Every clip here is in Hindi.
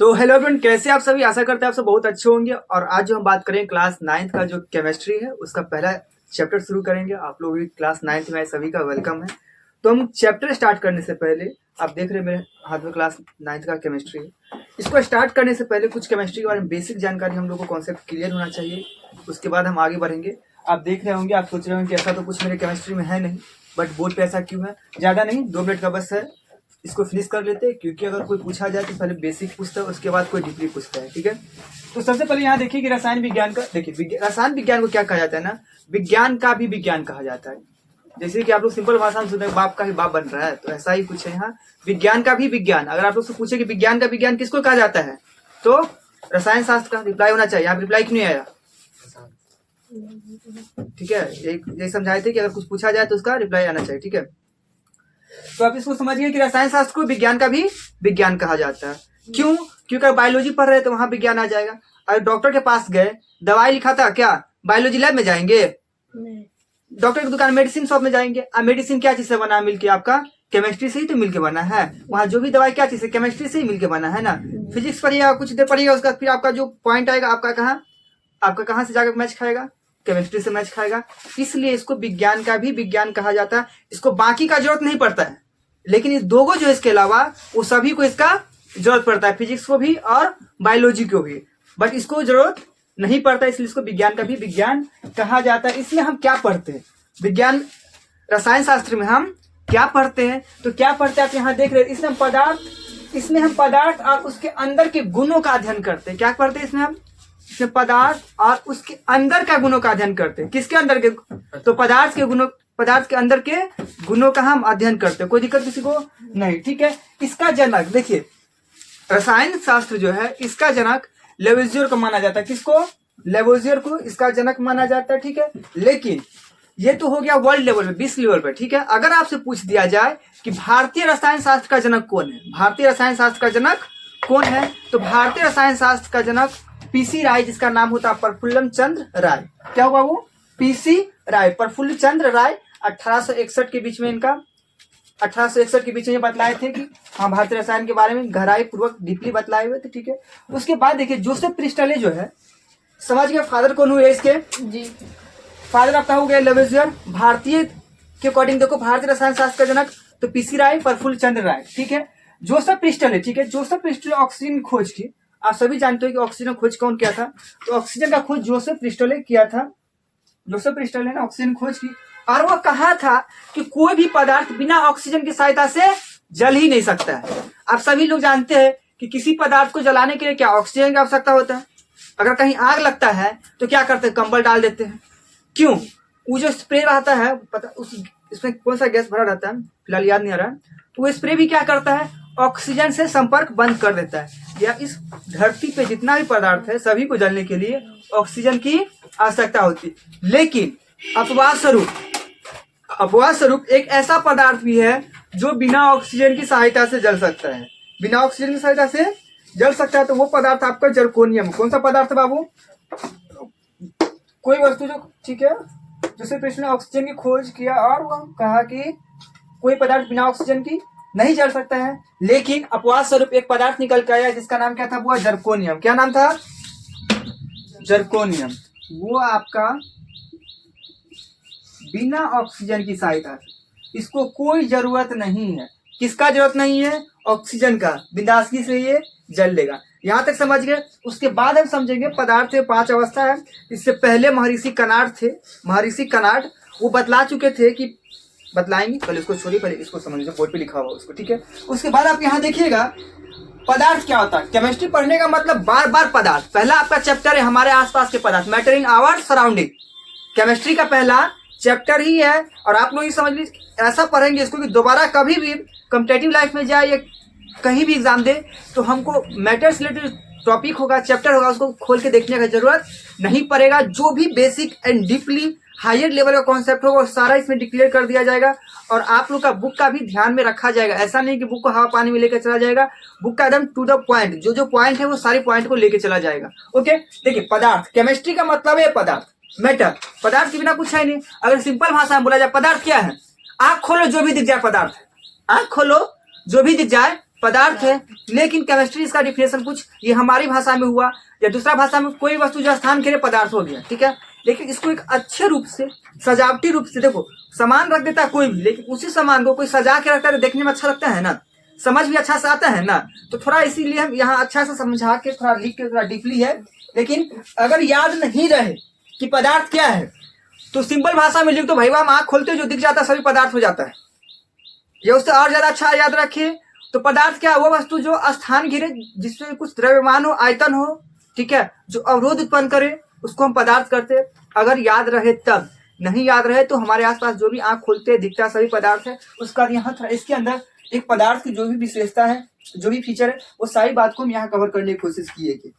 तो हेलो एवरीवन, कैसे आप सभी। आशा करते हैं आप सब बहुत अच्छे होंगे। और आज जो हम बात करेंगे क्लास 9th का जो केमिस्ट्री है उसका पहला चैप्टर शुरू करेंगे। आप लोग भी क्लास 9th में सभी का वेलकम है। तो हम चैप्टर स्टार्ट करने से पहले, आप देख रहे हैं मेरे हाथ में क्लास 9th का केमिस्ट्री है। इसको स्टार्ट करने से पहले कुछ केमिस्ट्री के बारे में बेसिक जानकारी हम लोग को कॉन्सेप्ट क्लियर होना चाहिए। उसके बाद हम आगे बढ़ेंगे। आप देख रहे होंगे, आप सोच रहे होंगे कि ऐसा तो कुछ मेरे केमिस्ट्री में है नहीं, बट बोर्ड पे ऐसा क्यों है। ज़्यादा नहीं, 2 मिनट का बस है। इसको फिनिश कर लेते हैं, क्योंकि अगर कोई पूछा जाए तो पहले बेसिक पूछता है, उसके बाद कोई डीपली पूछता है। ठीक है, तो सबसे पहले यहाँ देखिए कि रसायन विज्ञान का, देखिए रसायन विज्ञान को क्या कहा जाता है ना, विज्ञान का भी विज्ञान कहा जाता है। जैसे कि आप लोग सिंपल भाषा में सुनते हैं बाप का ही बाप बन रहा है, तो ऐसा ही कुछ है यहाँ, विज्ञान का भी विज्ञान। अगर आप लोग से पूछे कि विज्ञान का विज्ञान किसको कहा जाता है, तो रसायन शास्त्र का रिप्लाई होना चाहिए। यहाँ रिप्लाई क्यों नहीं आया? ठीक है, एक समझाए थे कि अगर कुछ पूछा जाए तो उसका रिप्लाई आना चाहिए। ठीक है, तो आप इसको समझिए कि रसायन शास्त्र को विज्ञान का भी विज्ञान कहा जाता है। क्यों? क्योंकि अगर बायोलॉजी पढ़ रहे हैं तो वहां विज्ञान आ जाएगा। अगर डॉक्टर के पास गए, दवाई लिखा था, क्या बायोलॉजी लैब में जाएंगे? नहीं। डॉक्टर की दुकान, मेडिसिन शॉप में जाएंगे। अब मेडिसिन क्या चीज से बना? मिलके आपका केमिस्ट्री से ही तो मिलके बना है। वहां जो भी दवाई क्या चीज से, केमिस्ट्री से ही मिलके बना है ना। फिजिक्स पढ़िएगा, कुछ देर पढ़िएगा, उसका फिर आपका जो पॉइंट आएगा आपका कहाँ से जाकर मैच खाएगा? केमिस्ट्री से मैच खाएगा। इसलिए इसको विज्ञान का भी विज्ञान कहा जाता है। इसको बाकी का जरूरत नहीं पड़ता है, लेकिन ये दो जो इसके अलावा वो सभी को इसका जरूरत पड़ता है, फिजिक्स को भी और बायोलॉजी को भी, बट इसको जरूरत नहीं पड़ता। इसलिए इसको विज्ञान का भी विज्ञान कहा जाता है। इसलिए हम क्या पढ़ते हैं विज्ञान, रसायन शास्त्र में हम क्या पढ़ते हैं? तो क्या पढ़ते हैं आप यहाँ देख रहे हैं, इसमें हम पदार्थ और उसके अंदर के गुणों का अध्ययन करते हैं। क्या पढ़ते हैं इसमें? इसमें पदार्थ और उसके अंदर का गुणों का अध्ययन करते हैं। किसके अंदर के? तो पदार्थ के अंदर के गुणों का हम अध्ययन करते हैं। कोई दिक्कत किसी को नहीं। ठीक है, इसका जनक देखिए, रसायन शास्त्र जो है इसका जनक लेवोजियर को माना जाता है। किसको? लेवोजियर को इसका जनक माना जाता है। ठीक है, लेकिन ये तो हो गया वर्ल्ड लेवल पे, विश्व लेवल पे। ठीक है, अगर आपसे पूछ दिया जाए कि भारतीय रसायन शास्त्र का जनक कौन है, भारतीय रसायन शास्त्र का जनक कौन है, तो भारतीय रसायन शास्त्र का जनक पीसी राय, जिसका नाम होता है प्रफुल्ल चंद्र राय। क्या हुआ वो? पीसी राय, प्रफुल्ल चंद्र राय। 1861 के बीच में इनका 1861 के बीच में बतलाए थे कि हाँ भारतीय रसायन के बारे में गहराई पूर्वक डीपली बतलाए हुए थे। ठीक है, उसके बाद देखिए जोसेफ प्रिस्टले जो है, समझ गए फादर कौन हुए इसके? जी, फादर आपका हो गया लेवोजियर। भारतीय के अकॉर्डिंग देखो, भारतीय रसायन शास्त्र का जनक तो पीसी राय, प्रफुल्ल चंद्र राय। ठीक है, जोसेफ प्रिस्टले। ठीक है, जोसेफ प्रिस्टले ऑक्सीजन की खोज की। आप सभी जानते हो कि ऑक्सीजन खोज कौन किया था? तो ऑक्सीजन का खोज जोसेफ प्रिस्टले किया था। जोसेफ प्रिस्टले ने ऑक्सीजन खोज की, और वो कहा था कि कोई भी पदार्थ बिना ऑक्सीजन की सहायता से जल ही नहीं सकता है। आप सभी लोग जानते हैं कि किसी पदार्थ को जलाने के लिए क्या ऑक्सीजन की आवश्यकता होता है। अगर कहीं आग लगता है तो क्या करते हैं? कंबल डाल देते हैं। क्यों? वो जो स्प्रे रहता है, पता इसमें कौन सा गैस भरा रहता है, फिलहाल याद नहीं आ रहा, तो वो स्प्रे भी क्या करता है? ऑक्सीजन से संपर्क बंद कर देता है। या इस धरती पे जितना भी पदार्थ है सभी को जलने के लिए ऑक्सीजन की आवश्यकता होती है। लेकिन अपवाद स्वरूप एक ऐसा पदार्थ भी है जो बिना ऑक्सीजन की सहायता से जल सकता है, बिना ऑक्सीजन की सहायता से जल सकता है। तो वो पदार्थ आपका जर्कोनियम। कौन सा पदार्थ है बाबू? कोई वस्तु जो, ठीक है, जोसेफ प्रिस्टले ने ऑक्सीजन की खोज किया और वो कहा कि कोई पदार्थ बिना ऑक्सीजन की नहीं जल सकता है। लेकिन अपवाद स्वरूप एक पदार्थ निकल के आया जिसका नाम क्या था? वो जर्कोनियम। क्या नाम था? जर्कोनियम। वो आपका बिना ऑक्सीजन की सहायता, इसको कोई जरूरत नहीं है। किसका जरूरत नहीं है? ऑक्सीजन का। बिंदासगी से ये जल लेगा। यहां तक समझ गए। उसके बाद हम समझेंगे पदार्थ में 5 अवस्था है। इससे पहले महर्षि कनाड थे, महर्षि कनाड वो बतला चुके थे कि बतलाएंगे। पहले उसको छोड़िए, पहले इसको समझिए, बोर्ड पे लिखा हुआ उसको। ठीक है, उसके बाद आप यहाँ देखिएगा पदार्थ क्या होता है। केमिस्ट्री पढ़ने का मतलब बार बार पदार्थ। पहला आपका चैप्टर है हमारे आसपास के पदार्थ, matter in our surrounding. Chemistry का पहला चैप्टर ही है। और आप लोग ये समझ लीजिए, ऐसा पढ़ेंगे इसको कि दोबारा कभी भी कॉम्पिटिटिव लाइफ में जाए या कहीं भी एग्जाम दे तो हमको मैटर से रिलेटेड टॉपिक होगा, चैप्टर होगा, उसको खोल के देखने का जरूरत नहीं पड़ेगा। जो भी basic and deeply higher level का कॉन्सेप्ट होगा वो सारा इसमें डिक्लेयर कर दिया जाएगा। और आप लोग का बुक का भी ध्यान में रखा जाएगा। ऐसा नहीं कि बुक को हवा पानी में लेकर चला जाएगा। बुक का एकदम टू द पॉइंट, जो पॉइंट है वो सारे पॉइंट को लेकर चला जाएगा। ओके, देखिए पदार्थ, केमिस्ट्री का मतलब है पदार्थ, मैटर। पदार्थ के बिना कुछ है नहीं। अगर सिंपल भाषा में बोला जाए पदार्थ क्या है, आंख खोलो जो भी दिख जाए पदार्थ है। आंख खोलो जो भी दिख जाए पदार्थ है, लेकिन केमिस्ट्री इसका डिफिनेशन कुछ ये हमारी भाषा में हुआ या दूसरा भाषा में कोई वस्तु जो स्थान घेरे पदार्थ हो गया, ठीक है। लेकिन इसको एक अच्छे रूप से सजावटी रूप से, देखो सामान रख देता है कोई भी, लेकिन उसी सामान को कोई सजा के रखता है तो देखने में अच्छा लगता है ना, समझ भी अच्छा से आता है ना। तो थोड़ा इसीलिए हम यहाँ अच्छा से समझा के थोड़ा लिख के थोड़ा डीपली है। लेकिन अगर याद नहीं रहे कि पदार्थ क्या है तो सिंपल भाषा में लिख दो भाई, हम आँख खोलते जो दिख जाता है सभी पदार्थ हो जाता है। ये उससे और ज्यादा अच्छा याद रखिए तो पदार्थ क्या है, वो वस्तु जो स्थान घिरे, जिसमें कुछ द्रव्यमान हो, आयतन हो, ठीक है, जो अवरोध उत्पन्न करे उसको हम पदार्थ करते। अगर याद रहे तब, नहीं याद रहे तो हमारे आसपास जो भी आँख खोलते दिखता सभी पदार्थ है। उसका यहाँ थोड़ा इसके अंदर एक पदार्थ की जो भी विशेषता है, जो भी फीचर है, वो सारी बात को हम यहाँ कवर करने की कोशिश की है कि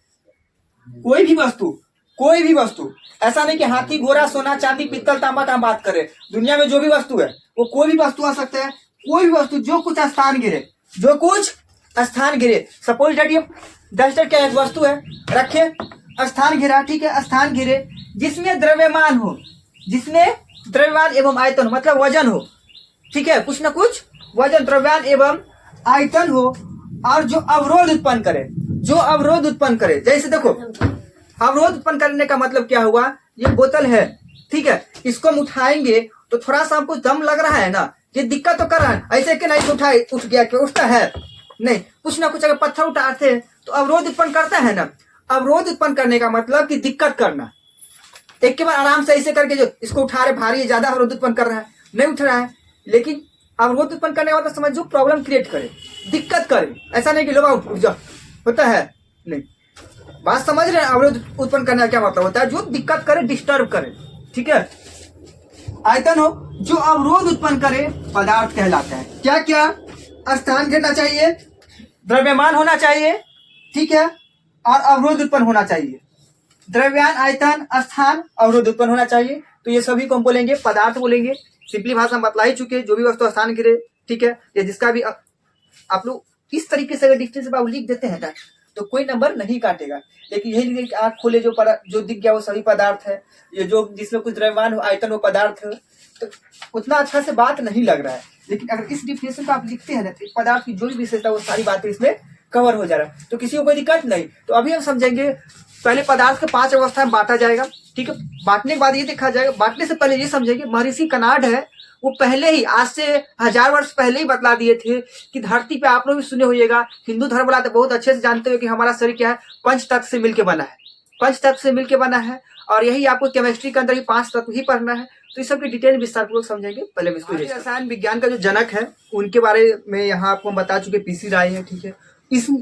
कोई भी वस्तु ऐसा नहीं कि हाथी घोड़ा सोना चांदी पित्तल तांबा का हम बात करें, दुनिया में जो भी वस्तु है वो कोई भी वस्तु आ सकता है। कोई भी वस्तु जो कुछ स्थान घिरे, सपोज दैट ये डस्टर क्या एक वस्तु है, रखे स्थान घिरा, ठीक है, स्थान घिरे जिसमें द्रव्यमान हो, जिसमें द्रव्यमान एवं आयतन हो, मतलब वजन हो, ठीक है, कुछ ना कुछ वजन, द्रव्यमान एवं आयतन हो, और जो अवरोध उत्पन्न करे, जैसे देखो अवरोध उत्पन्न करने का मतलब क्या हुआ, ये बोतल है, ठीक है, इसको हम उठाएंगे तो थोड़ा सा हमको दम लग रहा है ना, ये दिक्कत तो कर रहा है, ऐसे कि नहीं उठ गया क्या, उठता है नहीं, कुछ ना कुछ अगर पत्थर उठाते हैं तो अवरोध उत्पन्न करता है ना। अवरोध उत्पन्न करने का मतलब कि दिक्कत करना, एक के बाद आराम से ऐसे करके जो इसको उठा रहे भारी है, ज्यादा अवरोध उत्पन्न कर रहा है, नहीं उठ रहा है, लेकिन अवरोध उत्पन्न करने का मतलब समझो प्रॉब्लम क्रिएट करे, दिक्कत करे, ऐसा नहीं कि लोग उठ जाओ, होता है नहीं। बात समझ रहे हैं, अवरोध उत्पन्न करने का क्या मतलब होता है, जो दिक्कत करे, डिस्टर्ब करे, ठीक है। आयतन हो जो अवरोध उत्पन्न करे पदार्थ कहलाता है। क्या क्या, स्थान घेरना चाहिए, द्रव्यमान होना चाहिए, ठीक है, और अवरोध उत्पन्न होना चाहिए। द्रव्यमान, आयतन, स्थान, अवरोध उत्पन्न होना चाहिए। तो ये सभी को हम बोलेंगे पदार्थ बोलेंगे। सिंपली भाषा में बतला ही चुके, जो भी वस्तु स्थान घिरे, ठीक है, या जिसका भी आप लोग इस तरीके से अगर डिस्टेंस पे लिख देते हैं ना तो कोई नंबर नहीं काटेगा। लेकिन यही लिखे आँख खोले जो दिख गया वो सभी पदार्थ है, ये जो जिसमें कुछ द्रव्यमान हो, आयतन हो, पदार्थ है, तो उतना अच्छा से बात नहीं लग रहा है। लेकिन अगर इस डिफिनेशन को आप लिखते हैं ना तो पदार्थ की जो भी विशेषता वो सारी बातें इसमें कवर हो जा रहा है, तो किसी को कोई दिक्कत नहीं। तो अभी हम समझेंगे, पहले पदार्थ के 5 अवस्था में बांटा जाएगा, ठीक है। बांटने के बाद ये देखा जाएगा, बांटने से पहले ये समझेंगे महर्षि कणाद है वो पहले ही, आज से 1000 वर्ष पहले ही बतला दिए थे कि धरती पे, आप लोग भी सुने होइएगा, हिंदू धर्म वाला तो बहुत अच्छे से जानते हो कि हमारा शरीर क्या है, 5 तत्व से मिलकर बना है, 5 तत्व से मिलकर बना है। और यही आपको केमिस्ट्री के अंदर ही 5 तत्व ही पढ़ना है। तो इस सब की डिटेल विस्तार पूर्वक समझेंगे। पहले इसको रसायन विज्ञान का जो जनक है उनके बारे में यहाँ आपको बता चुके, पीसी राय है, ठीक है।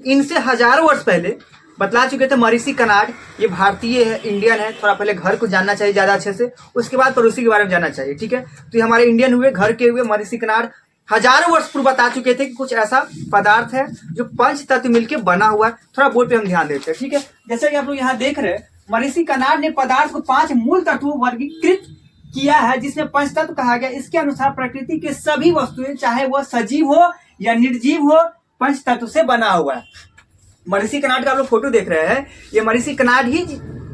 इनसे हजारों वर्ष पहले बतला चुके थे महर्षि कणाद। ये भारतीय है, इंडियन है। थोड़ा पहले घर को जानना चाहिए ज्यादा अच्छे से, उसके बाद पड़ोसी के बारे में जानना चाहिए, ठीक है। तो ये हमारे इंडियन हुए, घर के हुए महर्षि कणाद हजारों वर्ष पूर्व बता चुके थे कि कुछ ऐसा पदार्थ है जो 5 तत्व मिलकर बना हुआ है। थोड़ा बोर्ड पे हम ध्यान देते हैं, ठीक है। जैसे कि आप लोग यहाँ देख रहे हैं, महर्षि कणाद ने पदार्थ को 5 मूल तत्वों वर्गीकृत किया है, जिसमें पंचतत्व कहा गया। इसके अनुसार प्रकृति के सभी वस्तुएं, चाहे वह सजीव हो या निर्जीव हो, पंचतत्व से बना हुआ है। महर्षि कणाद का आप लोग फोटो देख रहे हैं, ये महर्षि कणाद ही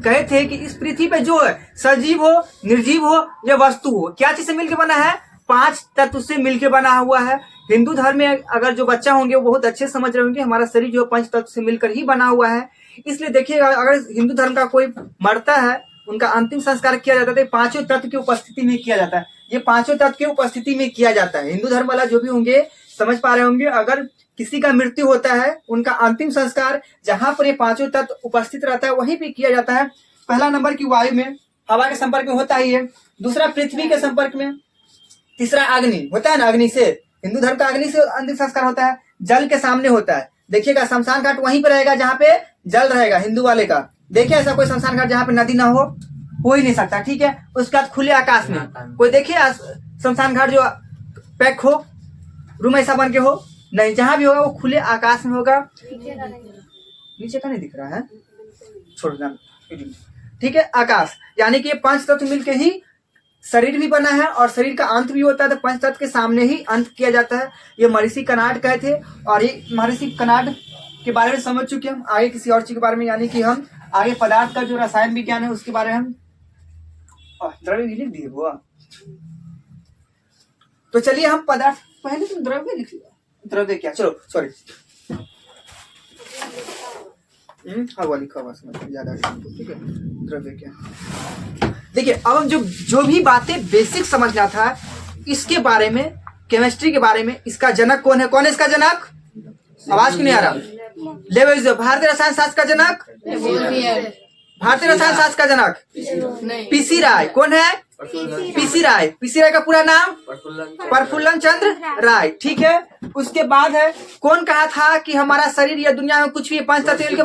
कहे थे कि इस पृथ्वी पे जो है, सजीव हो, निर्जीव हो या वस्तु हो, क्या चीज से मिलकर बना है, 5 तत्व से मिलकर बना हुआ है। हिंदू धर्म में अगर जो बच्चा होंगे वो बहुत अच्छे समझ रहे होंगे, हमारा शरीर जो 5 तत्व से मिलकर ही बना हुआ है। इसलिए देखिएगा, अगर हिंदू धर्म का कोई मरता है, उनका अंतिम संस्कार किया जाता है, 5 तत्व की उपस्थिति में किया जाता है। ये 5 तत्व की उपस्थिति में किया जाता है। हिंदू धर्म वाला जो भी होंगे समझ पा रहे होंगे, अगर किसी का मृत्यु होता है, उनका अंतिम संस्कार जहां पर ये 5 तत्व उपस्थित रहता है वहीं पे किया जाता है। पहला नंबर की वायु में, हवा के संपर्क में होता ही है। दूसरा पृथ्वी के संपर्क में। तीसरा अग्नि होता है ना, अग्नि से, हिंदू धर्म का अग्नि से अंतिम संस्कार होता है। जल के सामने होता है। देखिएगा, शमशान घाट वहीं पर रहेगा जहाँ पे जल रहेगा हिंदू वाले का। देखिए ऐसा कोई शमशान घाट जहाँ पे नदी ना हो ही नहीं सकता, ठीक है। उसके बाद खुले आकाश में कोई देखिए शमशान घाट जो पैक हो, रूम ऐसा बन के हो नहीं, जहां भी होगा वो खुले आकाश में होगा। नीचे का नहीं दिख रहा है, छोड़ देना, ठीक है। आकाश यानी कि ये 5 तत्व मिलके ही शरीर भी बना है और शरीर का अंत भी होता है, तो 5 तत्व के सामने ही अंत किया जाता है। ये महर्षि कणाद कहे थे। और ये महर्षि कणाद के बारे में समझ चुके हम। आगे किसी और चीज के बारे में, यानी कि हम आगे पदार्थ का जो रसायन विज्ञान है उसके बारे में हम द्रव्य लिख दिए हुआ। तो चलिए हम पदार्थ, पहले तुम द्रव्य लिख लिया, द्रव्य क्या, चलो सॉरी, हवा लिखा हुआ समझ ज्यादा, ठीक है। द्रव्य क्या, देखिए अब हम जो भी बातें बेसिक समझना था इसके बारे में, केमिस्ट्री के बारे में, इसका जनक कौन है, कौन है इसका जनक, आवाज क्यों नहीं आ रहा, लेवेज़, भारतीय रसायन शास्त्र का जनक, भारतीय रसायन शास्त्र का जनक पीसी राय, कौन है, पीसी राय, पीसी राय का पूरा नाम प्रफुल्ल चंद्र राय, ठीक है। उसके बाद है कौन कहा था कि हमारा शरीर या दुनिया में कुछ भी पंच तत्व के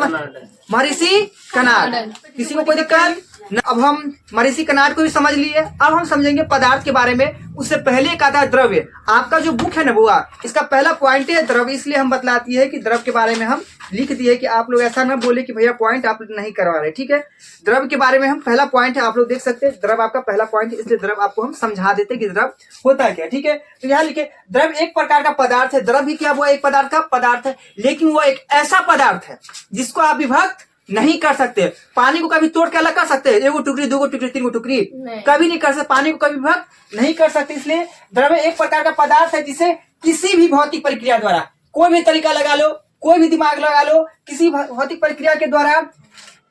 महर्षि कनाड, किसी को कोई दिक्कत न। अब हम महर्षि कनाड को भी समझ लिए, अब हम समझेंगे पदार्थ के बारे में। उससे पहले एक आता है द्रव्य। आपका जो बुक है ना बुआ, इसका पहला पॉइंट है द्रव्य, इसलिए हम बतलाती है कि द्रव्य के बारे में हम लिख दिए कि आप लोग ऐसा ना बोले कि भैया पॉइंट आप नहीं करवा रहे, ठीक है। द्रव्य के बारे में हम पहला पॉइंट है, आप लोग देख सकते हैं द्रव्य आपका पहला पॉइंट है, इसलिए द्रव्य आपको हम समझा देते हैं कि द्रव्य होता है क्या, ठीक है। तो यहाँ लिखे द्रव्य एक प्रकार का पदार्थ है, द्रव्य भी क्या हुआ, एक प्रकार का पदार्थ है, लेकिन वो एक ऐसा पदार्थ है जिसको आप विभक्त नहीं कर सकते। पानी को कभी तोड़ के अलग कर सकते हैं, एगो टुकड़ी, दो टुकड़ी, तीन टुकड़ी, कभी नहीं कर सकते। पानी को कभी विभक्त नहीं कर सकते, इसलिए द्रव्य एक प्रकार का पदार्थ है जिसे किसी भी भौतिक प्रक्रिया द्वारा, कोई भी तरीका लगा लो, कोई भी दिमाग लगा लो, किसी भौतिक प्रक्रिया के द्वारा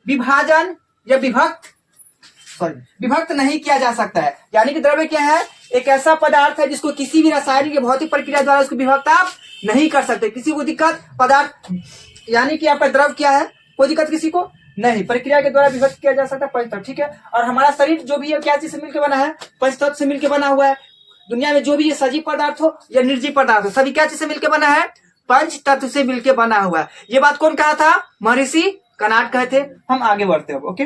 विभाजन या विभक्त नहीं किया जा सकता है। यानी कि द्रव्य क्या है, एक ऐसा पदार्थ है जिसको किसी भी रासायनिक या भौतिक प्रक्रिया द्वारा उसको विभक्त आप नहीं कर सकते। किसी को दिक्कत पदार्थ, यानी कि आपका द्रव्य क्या है, कोई दिक्कत किसी को नहीं, प्रक्रिया के द्वारा विभक्त किया जा सकता है पंचतत्व, ठीक है। और हमारा शरीर जो भी है क्या चीज से मिलकर बना है, पंचतत्व से मिलकर बना हुआ है। दुनिया में जो भी ये सजीव पदार्थ हो या निर्जीव पदार्थ हो, सभी क्या चीज से मिलकर बना है, पंच तत्व से मिलकर बना हुआ है। ये बात कौन कहा था, महर्षि कनाड कहे थे। हम आगे बढ़ते हैं, ओके।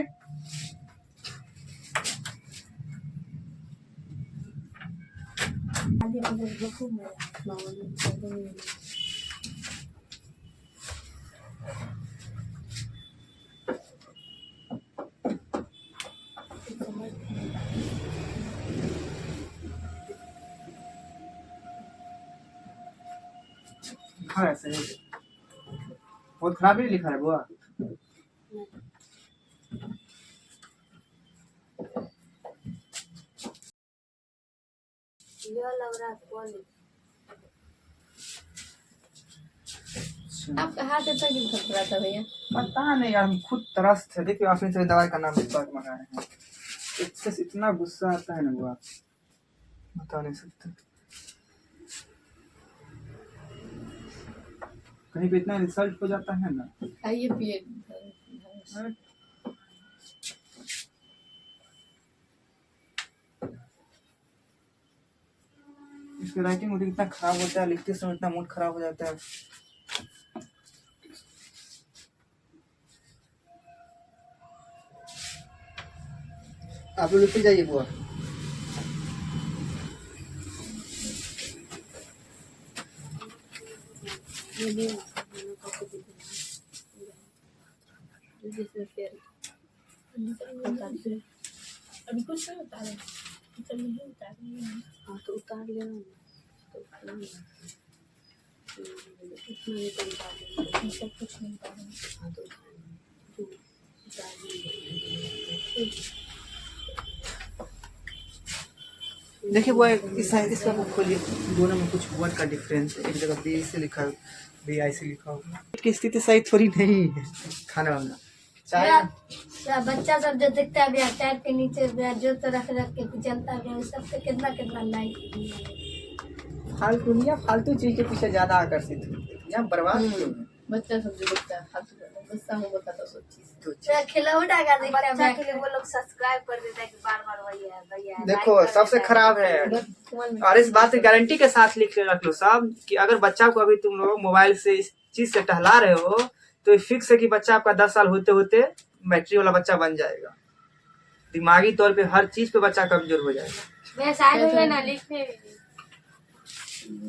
हाँ ऐसे बहुत खराब ही लिखा है बुआ। आपका हाथ इतना क्यों खतरा था भैया? पता नहीं यार, हम खुद त्रस्त है। देखिए आपने तो दवाई का नाम इस बार मंगाए हैं, इससे इतना गुस्सा आता है ना बुआ, बता नहीं सकते। कहीं पे इतना रिसल्ट हो जाता है ना। आइए पिए। इसकी राइटिंग मुझे इतना खराब होता है, लिखते समय इतना मूड खराब हो जाता है। आप लोग लिखते जाइए बुआ। अभी कुछ नहीं उतारे, नहीं उतारे। हाँ तो उतार लेना, सब कुछ नहीं उतारे। हाँ तो देखिए वो इसका बुक खोलिए, दोनों में कुछ वर्ड का डिफरेंस है। एक जगह बी से लिखा है, बी आई से लिखा होगा। की स्थिति सही थोड़ी नहीं है खाना वाना। चाय बच्चा सब जो दिखता है भैया टायर के नीचे जो तो रख के चलता है, सबसे कितना कितना लाइक फालतू या फालतू चीज के पीछे ज्यादा आकर्षित होते हैं, बर्बाद क्यों है। बच्चा सब जो दिखता है फालतू का, गुस्सा हो बताता सब चीज। खिलौना का दिखता है बच्चा के लिए, वो लोग सब्सक्राइब कर देता है कि बार-बार वही है भैया। देखो सबसे खराब है, और इस बात की गारंटी के साथ लिख के रख लो साहब कि अगर बच्चा को अभी तुम लोग मोबाइल से इस चीज से टहला रहे हो तो फिक्स है कि बच्चा आपका 10 साल होते होते बैटरी वाला बच्चा बन जाएगा। दिमागी तौर पे हर चीज पे बच्चा कमजोर हो जाएगा। मैं शायद है ना लिखने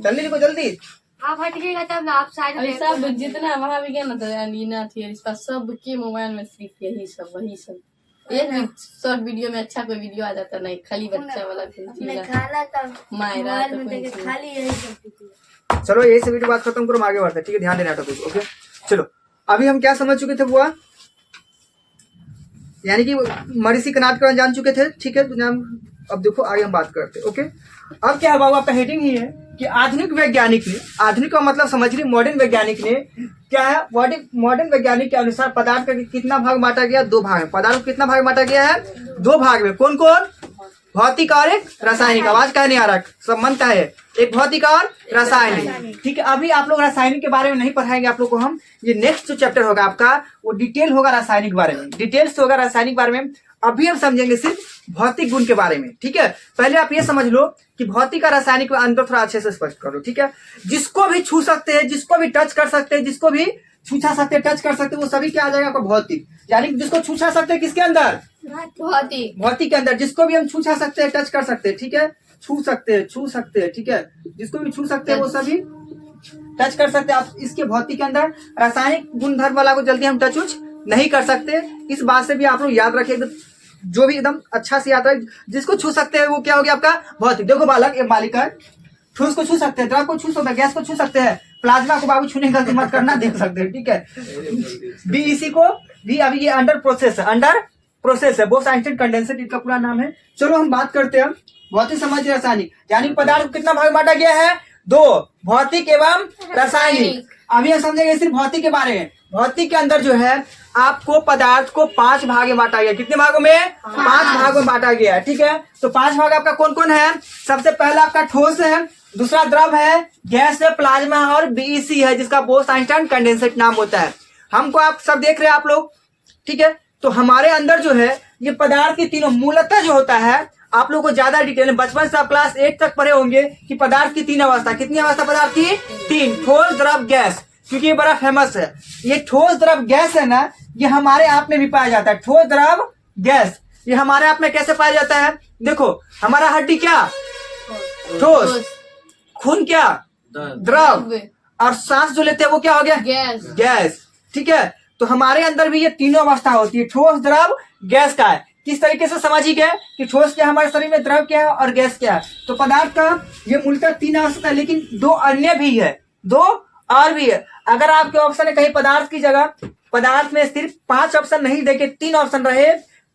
जल्दी लिखो जल्दी। आप हटिएगा तब ना, आप शायद सब जितना वहाँ भी गया ना तो अलीना थी, इसका सबके मोबाइल में सिर्फ यही सब वही सब। एक शॉर्ट वीडियो में अच्छा कोई वीडियो आ जाता नहीं, खाली बच्चा वाला खाना का मायरा मोबाइल में देखे खाली यही सब। चलो यही से वीडियो बात खत्म करो, हम आगे बढ़ते हैं, ठीक है। ध्यान देना टॉपिक, ओके। चलो अभी हम क्या समझ चुके थे बुआ, यानी कि महर्षि कनाड के बारे में जान चुके थे, ठीक है। दुनिया में अब देखो आगे हम बात करते हैं। ओके, अब क्या हुआ, आपका हेडिंग ही है कि आधुनिक वैज्ञानिक ने, आधुनिक का मतलब समझ रही, मॉडर्न वैज्ञानिक ने क्या है, मॉडर्न वैज्ञानिक के अनुसार पदार्थ का कितना भाग बांटा गया, 2 भाग में। पदार्थ को कितना भाग बांटा गया है, 2 भाग में। कौन कौन, भौतिक और एक रासायनिक। आवाज का नहीं आ रहा, संबंध का है, एक भौतिक और रासायनिक। ठीक है, अभी आप लोग रासायनिक के बारे में नहीं पढ़ाएंगे आप लोग को हम, ये नेक्स्ट जो चैप्टर होगा आपका वो डिटेल होगा रासायनिक बारे में, डिटेल्स होगा रासायनिक बारे में। अभी हम समझेंगे सिर्फ भौतिक गुण के बारे में। ठीक है, पहले आप ये समझ लो कि भौतिक और रासायनिक में अंतर थोड़ा अच्छे से स्पष्ट करो। ठीक है, जिसको भी छू सकते हैं, जिसको भी टच कर सकते हैं, जिसको भी छूछा सकते हैं, टच कर सकते हैं, वो सभी क्या आ जाएगा आपका भौतिक। यानी जिसको छूछा सकते हैं किसके अंदर, भौतिक। भौतिक के अंदर। जिसको भी हम छूछा सकते हैं, टच कर सकते हैं। ठीक है, छू सकते हैं। ठीक है, जिसको भी छू सकते हैं वो सभी टच कर सकते हैं आप इसके भौतिक के अंदर। रासायनिक गुणधर्म वाला को जल्दी हम टच उच नहीं कर सकते। इस बात से भी आप लोग याद रखिए, जो भी एकदम अच्छा से याद रहे, जिसको छू सकते हैं वो क्या हो गया आपका भौतिक। देखो बालक, एक बालिका है, ठोस को छू सकते हैं, द्रव को छू सकते हैं, गैस को छू सकते हैं, प्लाज्मा को बाबू छूने की गलती मत करना, देख सकते हैं। ठीक है, बीईसी को भी अभी ये अंडर प्रोसेस है, बोस आइंस्टाइन कंडेंसर इनका पूरा नाम है। चलो हम बात करते हैं भौतिक समझ रासायनिक। यानी पदार्थ को कितना भाग बांटा गया है, 2, भौतिक एवं रासायनिक। अभी हम समझेंगे सिर्फ भौतिक के बारे में। भौतिक के अंदर जो है आपको पदार्थ को 5 भाग में बांटा गया। कितने भागों में, 5 भागों में बांटा गया है। ठीक है, तो 5 भाग आपका कौन कौन है, सबसे पहला आपका ठोस है, दूसरा द्रव है, गैस है, प्लाज्मा और बीईसी है, जिसका बोस आइंस्टाइन कंडेंसेट नाम होता है। हमको आप सब देख रहे हैं आप लोग। ठीक है, तो हमारे अंदर जो है ये पदार्थ की तीनों मूलतः जो होता है, आप लोग को ज्यादा डिटेल में बचपन से आप क्लास 8 तक पढ़े होंगे कि पदार्थ की 3 अवस्था। कितनी अवस्था पदार्थ की, 3, ठोस द्रव गैस। क्योंकि ये बड़ा फेमस है, ये ठोस द्रव गैस है ना, ये हमारे आप में भी पाया जाता है। ठोस द्रव गैस ये हमारे आप में कैसे पाया जाता है, देखो हमारा हड्डी क्या, ठोस, खून क्या, द्रव, और सांस जो लेते हैं वो क्या हो गया, गैस। ठीक है, तो हमारे अंदर भी ये तीनों अवस्था होती है, ठोस द्रव गैस का है। किस तरीके से समझिए कि ठोस क्या हमारे शरीर में, द्रव क्या है और गैस क्या है। तो पदार्थ का ये मूलतः 3 अवस्था है, लेकिन 2 अन्य भी है, 2 और भी है। अगर आपके ऑप्शन है कहीं पदार्थ की जगह, पदार्थ में सिर्फ 5 ऑप्शन नहीं देके 3 ऑप्शन रहे,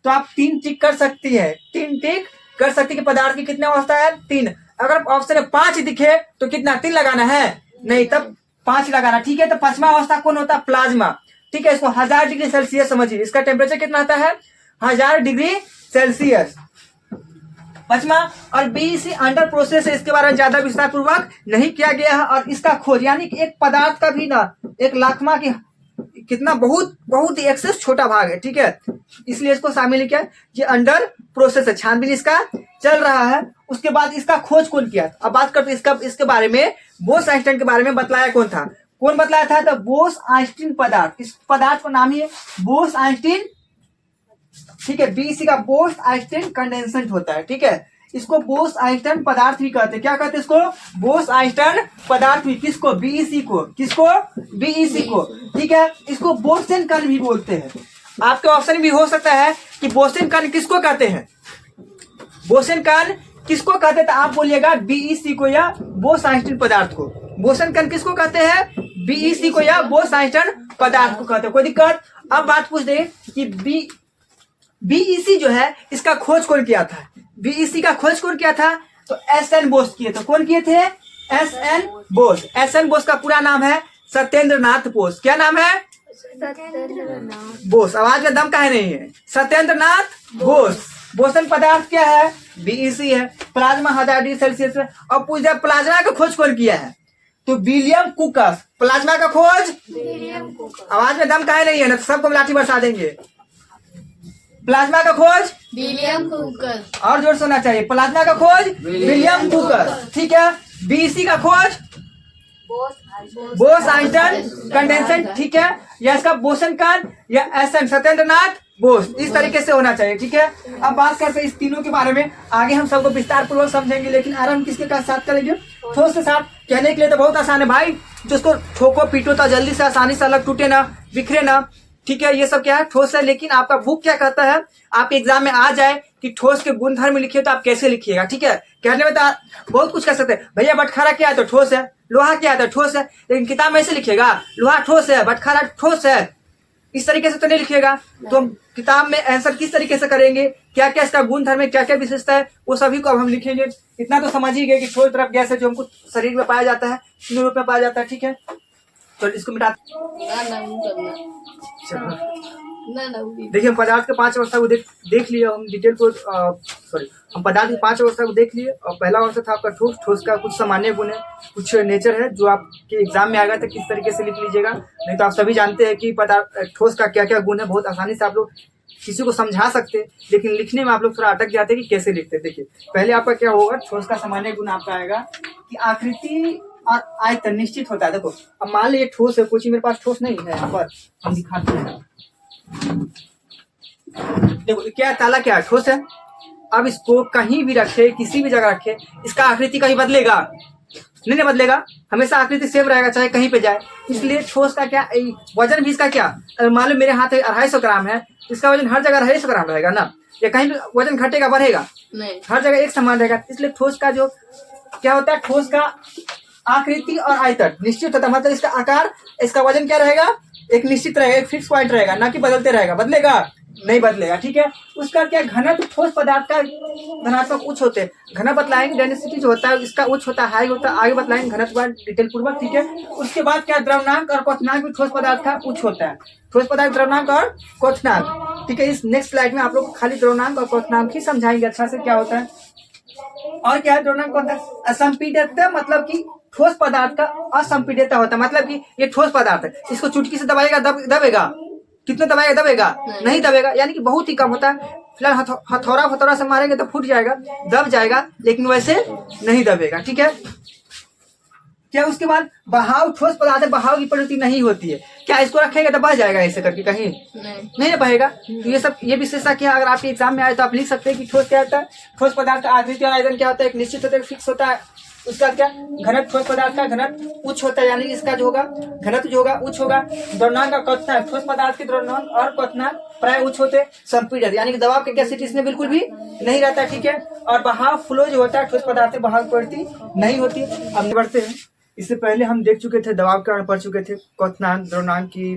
तो आप 3 टिक कर सकती है, 3 टिक कर सकती है कि पदार्थ की कितने अवस्था है, 3। अगर ऑप्शन में 5 दिखे तो कितना, 3 लगाना है, नहीं तब 5 लगाना। ठीक है, तो 5वां अवस्था कौन होता है, प्लाज्मा। ठीक है, इसको 1000 डिग्री सेल्सियस समझिए, इसका टेम्परेचर कितना आता है, 1000 डिग्री सेल्सियस। 5वां और बीईसी अंडर प्रोसेस है, इसके बारे में ज्यादा विस्तार पूर्वक नहीं किया गया है। और इसका खोज यानी कि एक पदार्थ का भी ना 1 लाखवां की कितना बहुत ही एक्सेस छोटा भाग है। ठीक है, इसलिए इसको शामिल किया, ये अंडर प्रोसेस है, छानबीन इसका चल रहा है। उसके बाद इसका खोज कौन किया, अब बात करते हैं इसके बारे में। बोस आइंस्टाइन के बारे में बतलाया कौन था, कौन बतलाया था, तो बोस आइंस्टीन पदार्थ। इस पदार्थ का नाम ही है बोस आइंस्टीन। ठीक है, बीईसी का बोस आइंस्टीन कंडेंसेंट होता है। ठीक है, इसको बोस आइंस्टाइन पदार्थ भी कहते हैं। क्या कहते हैं इसको, बोस आइंस्टाइन पदार्थ भी। किसको, बीईसी को, किसको, बीईसी को। ठीक है, इसको बोसन कण भी बोलते हैं। आपके ऑप्शन भी हो सकता है कि बोसन कण किसको कहते हैं, बोसन कण किसको कहते हैं, तो आप बोलिएगा बीईसी को या बोस आइंस्टीन पदार्थ को। बोसन कण किसको कहते हैं, बीईसी को या बोस आइंस्टाइन पदार्थ को कहते हैं। कोई दिक्कत। अब बात पूछ दे कि बीईसी जो है इसका खोज कौन किया था, बीईसी का खोज कौन किया था, तो एसएन बोस किए थे। कौन किए थे, एसएन बोस। एसएन बोस का पूरा नाम है सत्येंद्रनाथ बोस। क्या नाम है, बोस। आवाज में दम काहे नहीं है, सत्येंद्रनाथ बोस। बोसन पदार्थ क्या है, बीईसी है। प्लाज्मा 1000 डिग्री सेल्सियस है। अब पूछ दिया प्लाज्मा का खोज कौन किया है, तो विलियम कुकस। प्लाज्मा का खोज, आवाज में दम काहे नहीं है ना, तो सबको लाठी बरसा देंगे। प्लाज्मा का खोज विलियम कुकस। और जोर से होना चाहिए, प्लाज्मा का खोज विलियम कुकस। ठीक है, बीईसी का खोज बोस आइंस्टाइन कंडेंसेंट। ठीक है, या इसका बोसन कण या एसएन सत्येंद्रनाथ बोस, इस तरीके से होना चाहिए। ठीक है, अब बात करते हैं इस तीनों के बारे में, आगे हम सबको विस्तार पूर्वक समझेंगे, लेकिन आरंभ किसके साथ करेंगे, ठोस के साथ। कहने के लिए तो बहुत आसान है भाई, जिसको ठोको पीटो तो जल्दी से आसानी से अलग टूटे ना, बिखरे ना। ठीक है, ये सब क्या है, ठोस है। लेकिन आपका बुक क्या कहता है, आपके एग्जाम में आ जाए कि ठोस के गुणधर्म लिखिए तो आप कैसे लिखिएगा। ठीक है, कहने में तो बहुत कुछ कह सकते हैं, भैया बटखारा क्या है तो ठोस है, लोहा क्या है तो ठोस है, लेकिन किताब में ऐसे लिखिएगा लोहा ठोस है, बटखारा ठोस है, इस तरीके से तो नहीं लिखिएगा। तो हम किताब में आंसर किस तरीके से करेंगे, क्या क्या इसका गुण धर्म है, क्या क्या विशेषता है, वो सभी को अब हम लिखेंगे। इतना तो समझ ही गए कि ठोस द्रव गैस है जो हमको शरीर में पाया जाता है, तीन रूप में पाया जाता है, ठीक है। तो इसको मिटा देखिए, हम पदार्थ के 5 अवस्था को देख लिए, हम डिटेल को हम पदार्थ की 5 अवस्था को देख लिए। और पहला अवस्था था आपका ठोस। ठोस का कुछ सामान्य गुण है, कुछ नेचर है जो आपके एग्जाम में आएगा तो किस तरीके से लिख लीजिएगा। नहीं तो आप सभी जानते हैं कि पदार्थ ठोस का क्या क्या गुण है, बहुत आसानी से आप लोग किसी को समझा सकते हैं, लेकिन लिखने में आप लोग थोड़ा अटक जाते हैं कि कैसे लिखते हैं। देखिए, पहले आपका क्या होगा, ठोस का सामान्य गुण आपका आएगा कि आकृति और आयतन निश्चित होता है। देखो, अब मान लीजिए ठोस है, कुछ मेरे पास ठोस नहीं है, यहाँ पर हम दिखाते हैं। देखो क्या ताला क्या है, ठोस है। अब इसको कहीं भी रखे, किसी भी जगह रखे, इसका आकृति कहीं बदलेगा नहीं बदलेगा, हमेशा आकृति सेम रहेगा चाहे कहीं पे जाए। इसलिए ठोस का क्या वजन भी इसका क्या, मान लो मेरे हाथ 250 ग्राम है, इसका वजन हर जगह 250 ग्राम रहेगा ना, या कहीं भी वजन घटेगा बढ़ेगा नहीं, हर जगह एक समान रहेगा। इसलिए ठोस का जो क्या होता है, ठोस का आकृति और आयतन निश्चित होता है। मतलब इसका आकार, इसका वजन क्या रहेगा, एक निश्चित रहेगा, एक फिक्स पॉइंट रहेगा, ना कि बदलते रहेगा। बदलेगा नहीं बदलेगा, ठीक है। उसका क्या घनत्व, ठोस पदार्थ का धनात्मक उच्च होते हैं, घन बतलाएंगे, डेंसिटी जो होता है इसका उच्च होता है, हाई होता है, आगे बतलाएंगे घनत्व डिटेल पूर्वक, ठीक है। उसके बाद क्या, द्रव्यनांक और क्वथनांक भी ठोस पदार्थ का उच्च होता है। ठोस पदार्थ द्रव्यनांक और क्वथनांक, ठीक है। इस नेक्स्ट स्लाइड में आप लोग खाली द्रव्यनांक और क्वथनांक ही समझाएंगे अच्छा से क्या होता है और क्या है। द्रव्यनांक असंपीड्यता, मतलब कि ठोस पदार्थ का असंपीड्यता होता है, मतलब कि ये ठोस पदार्थ है, इसको चुटकी से दबाएगा दबेगा, कितना दबाएगा दबेगा नहीं दबेगा, यानी कि बहुत ही कम होता है। फिलहाल हथौड़ा से मारेंगे तो फूट जाएगा, दब जाएगा, लेकिन वैसे नहीं दबेगा, ठीक है। क्या उसके बाद बहाव, ठोस पदार्थ है, बहाव की प्रवृत्ति नहीं होती है। क्या इसको रखेगा तो बह जाएगा ऐसे करके, कहीं नहीं बहेगा। तो ये सब, ये विशेषता क्या, अगर आपके एग्जाम में आए तो आप लिख सकते हैं कि ठोस क्या होता है। ठोस पदार्थ का आकृति और आयतन क्या होता है, एक निश्चित होता है, फिक्स होता है। उसका क्या घनत्व, ठोस पदार्थ का घनत्व उच्च होता है, यानी इसका जो होगा घनत्व जो होगा उच्च होगा। द्रव्यनांक का क्वथनांक, ठोस पदार्थ के द्रव्यनांक और क्वथनांक प्राय उच्च होते हैं। संपीड़न, यानी कि दबाव की कैपेसिटी इसमें बिल्कुल भी नहीं रहता, ठीक है। और बहाव, फ्लो जो होता है, ठोस पदार्थ से बहाव की प्रवृत्ति नहीं होती। अब बढ़ते हैं, इससे पहले हम देख चुके थे, दबाव के कारण पढ़ चुके थे, क्वथनांक, द्रव्यनांक की।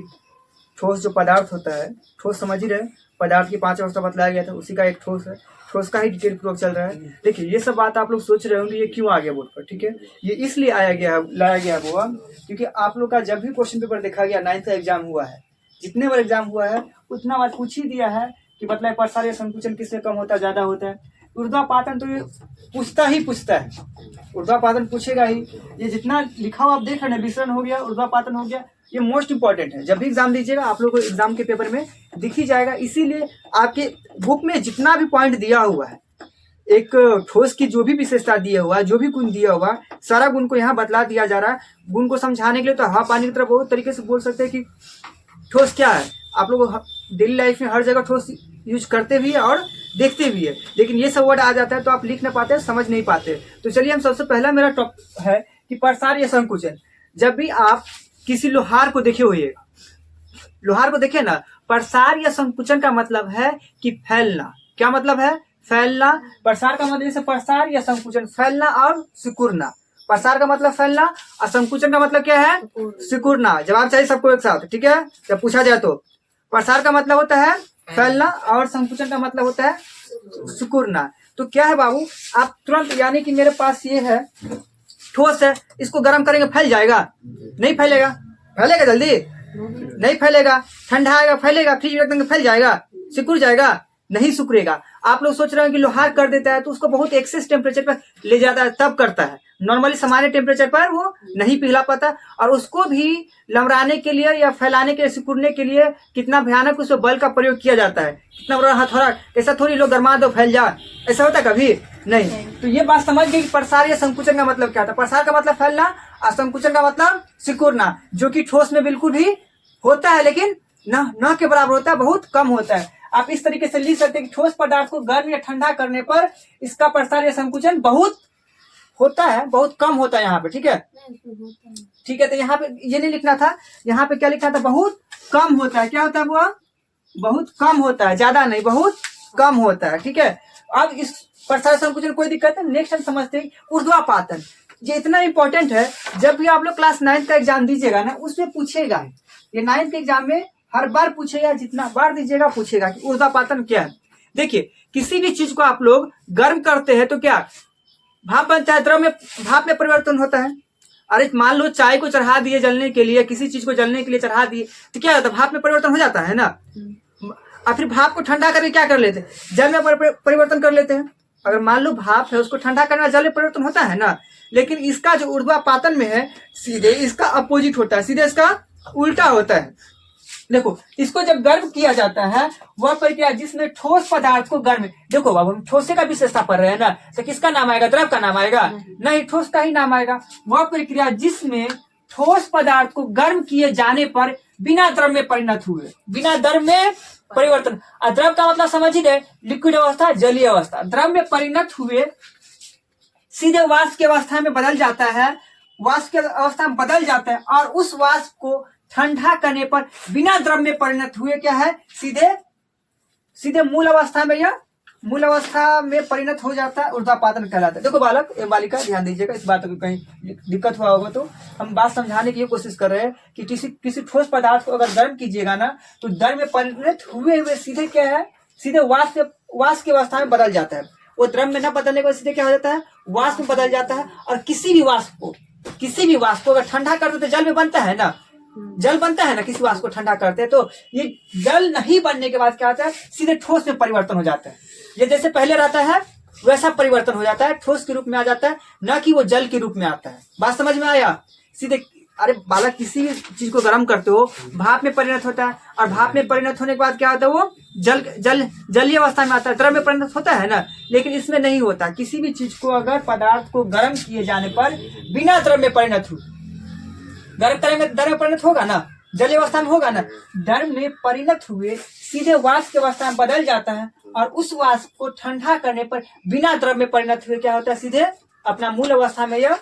ठोस जो पदार्थ होता है, ठोस समझ ही रहे, पदार्थ की 5 अवस्था बतलाया गया था, उसी का एक ठोस है। ठोस का ही डिटेल पूर्वक चल रहा है। देखिए, ये सब बात आप लोग सोच रहे होंगे ये क्यों आ गया बोर्ड पर, ठीक है। ये इसलिए लाया गया हुआ क्योंकि आप लोग का जब भी क्वेश्चन पेपर देखा गया, 9th का एग्जाम हुआ है, जितने बार एग्जाम हुआ है उतना बार पूछ ही दिया है कि मतलब प्रसार या संकुचन किससे कम होता है, ज्यादा होता है। ऊर्ध्वापातन तो ये पूछता है, ऊर्ध्वापातन पूछेगा ही। ये जितना लिखा हुआ आप देख रहे हैं, विसरण हो गया, ऊर्ध्वापातन हो गया, ये मोस्ट इंपॉर्टेंट है। जब भी एग्जाम दीजिएगा आप लोग को एग्जाम के पेपर में दिख ही जाएगा। इसीलिए आपके बुक में जितना भी पॉइंट दिया हुआ है, एक ठोस की जो भी विशेषता दिया हुआ है, जो भी गुण दिया हुआ, सारा गुण को यहाँ बतला दिया जा रहा है। गुण को समझाने के लिए तो हवा पानी की तरह बहुत तरीके से बोल सकते हैं कि ठोस क्या है। आप लोग डेली लाइफ में हर जगह ठोस यूज करते भी है और देखते भी है, लेकिन ये सब वर्ड आ जाता है तो आप लिख ना पाते, समझ नहीं पाते। तो चलिए, हम सबसे पहला मेरा टॉपिक है कि प्रसार या संकुचन। जब भी आप किसी लोहार को देखे हुए, लोहार को देखे ना, प्रसार या संकुचन का मतलब है कि फैलना। क्या मतलब है, फैलना। प्रसार का मतलब जैसे प्रसार या संकुचन, फैलना और सिकुड़ना। प्रसार का मतलब फैलना और संकुचन का मतलब क्या है, सिकुड़ना। जवाब चाहिए सबको एक साथ, ठीक है, जब पूछा जाए तो। प्रसार का मतलब होता है फैलना और संकुचन का मतलब होता है सिकुड़ना। तो क्या है बाबू, आप तुरंत, यानी कि मेरे पास ये है ठोस है, इसको गर्म करेंगे फैल जाएगा, नहीं फैलेगा। फैलेगा जल्दी नहीं फैलेगा, ठंडा आएगा फैलेगा, फ्रिज रख देंगे फैल जाएगा, सिकुड़ जाएगा, नहीं सिकुड़ेगा। आप लोग सोच रहे हैं कि लोहार कर देता है तो उसको बहुत एक्सेस टेम्परेचर पर ले जाता है तब करता है, नॉर्मली सामान्य टेम्परेचर पर वो नहीं पिघला पाता। और उसको भी लमराने के लिए या फैलाने के लिए, सिकुड़ने के लिए कितना भयानक उसमें बल का प्रयोग किया जाता है, कितना बड़ा हथौड़ा। ऐसा थोड़ी लोग गरमा दो फैल जा, ऐसा होता कभी नहीं। तो ये बात समझ गई कि प्रसार या संकुचन का मतलब क्या था। प्रसार का मतलब फैलना और संकुचन का मतलब सिकुड़ना, जो कि ठोस में बिल्कुल भी होता है, लेकिन न के बराबर होता है, बहुत कम होता है। आप इस तरीके से लिख सकते हैं कि ठोस पदार्थ को गर्म या ठंडा करने पर इसका प्रसार या संकुचन बहुत होता है, बहुत कम होता है यहाँ पे, ठीक है, ठीक है। तो यहाँ पे ये नहीं लिखना था, यहाँ पे क्या लिखना था, बहुत कम होता है। क्या होता है वो, बहुत कम होता है, ज्यादा नहीं, बहुत कम होता है, ठीक है। अब इस प्रसार संकुचन कोई दिक्कत है। नेक्स्ट हम समझते हैं ऊर्ध्वापातन। ये इतना इंपॉर्टेंट है, जब भी आप लोग क्लास 9th का एग्जाम दीजिएगा ना, उसमें पूछेगा। ये 9th के एग्जाम में हर बार पूछेगा, जितना बार दीजिएगा पूछेगा कि ऊर्ध्वापातन क्या है। देखिए किसी भी चीज को आप लोग गर्म करते हैं तो क्या भाप बनता है, द्रव में भाप में परिवर्तन होता है। अरे मान लो चाय को चढ़ा दिए जलने के लिए, किसी चीज को जलने के लिए चढ़ा दिए तो क्या होता है, भाप में परिवर्तन हो जाता है ना। और फिर भाप को ठंडा करके क्या कर लेते हैं, जल में परिवर्तन कर लेते हैं। अगर मान लो भाप है उसको ठंडा करना, जल में परिवर्तन होता है ना। लेकिन इसका जो ऊर्ध्वापातन में है सीधे इसका अपोजिट होता है, सीधे इसका उल्टा होता है। देखो इसको जब गर्म किया जाता है वह प्रक्रिया जिसमें ठोस पदार्थ को गर्म, देखो अब हम ठोसे का विशेषता पढ़ रहे हैं ना, तो किसका नाम आएगा, द्रव का नाम आएगा, नहीं ठोस का ही नाम आएगा। वह प्रक्रिया जिसमें ठोस पदार्थ को गर्म किए जाने पर बिना द्रव में परिणत हुए, बिना द्रव में परिवर्तन। द्रव का मतलब समझ ही गए, लिक्विड अवस्था, जलीय अवस्था। द्रव में परिणत हुए सीधे वाष्प की अवस्था में बदल जाता है, वाष्प की अवस्था में बदल जाता है और उस वाष्प को ठंडा करने पर बिना द्रव में परिणत हुए क्या है, सीधे सीधे मूल अवस्था में या मूल अवस्था में परिणत हो जाता है, ऊर्ध्वापातन कहलाता है। देखो बालक एवं बालिका ध्यान दीजिएगा, इस बात को कहीं दिक्कत हुआ होगा तो हम बात समझाने की कोशिश कर रहे हैं कि किसी ठोस पदार्थ को अगर गर्म कीजिएगा ना तो द्रव में परिणत हुए हुए सीधे क्या है, सीधे वाष्प की अवस्था में बदल जाता है। वो द्रव में न बदलने के बाद सीधे क्या हो जाता है, वाष्प में बदल जाता है। और किसी भी वाष्प को अगर ठंडा कर दो तो जल में बनता है ना, जल बनता है ना। किसी वाष्प को ठंडा करते हैं तो ये जल नहीं बनने के बाद क्या होता है, सीधे ठोस में परिवर्तन हो जाता है। ये जैसे पहले रहता है वैसा परिवर्तन हो जाता है, ठोस के रूप में आ जाता है, न कि वो जल के रूप में आता है। बात समझ में आया। सीधे अरे बालक किसी भी चीज को गर्म करते हो भाप में परिणत होता है, और भाप में परिणत होने के बाद क्या होता है, वो जलीय अवस्था में आता है, द्रव में परिणत होता है ना। लेकिन इसमें नहीं होता। किसी भी चीज को अगर पदार्थ को गर्म किए जाने पर बिना द्रव में परिणत हो, द्रव में परिणत होगा ना, जलीय अवस्था में होगा ना, द्रव में परिणत हुए सीधे वाष्प की अवस्था में बदल जाता है। और उस वाष्प को ठंडा करने पर बिना द्रव में परिणत हुए क्या होता है, सीधे अपना मूल अवस्था में, या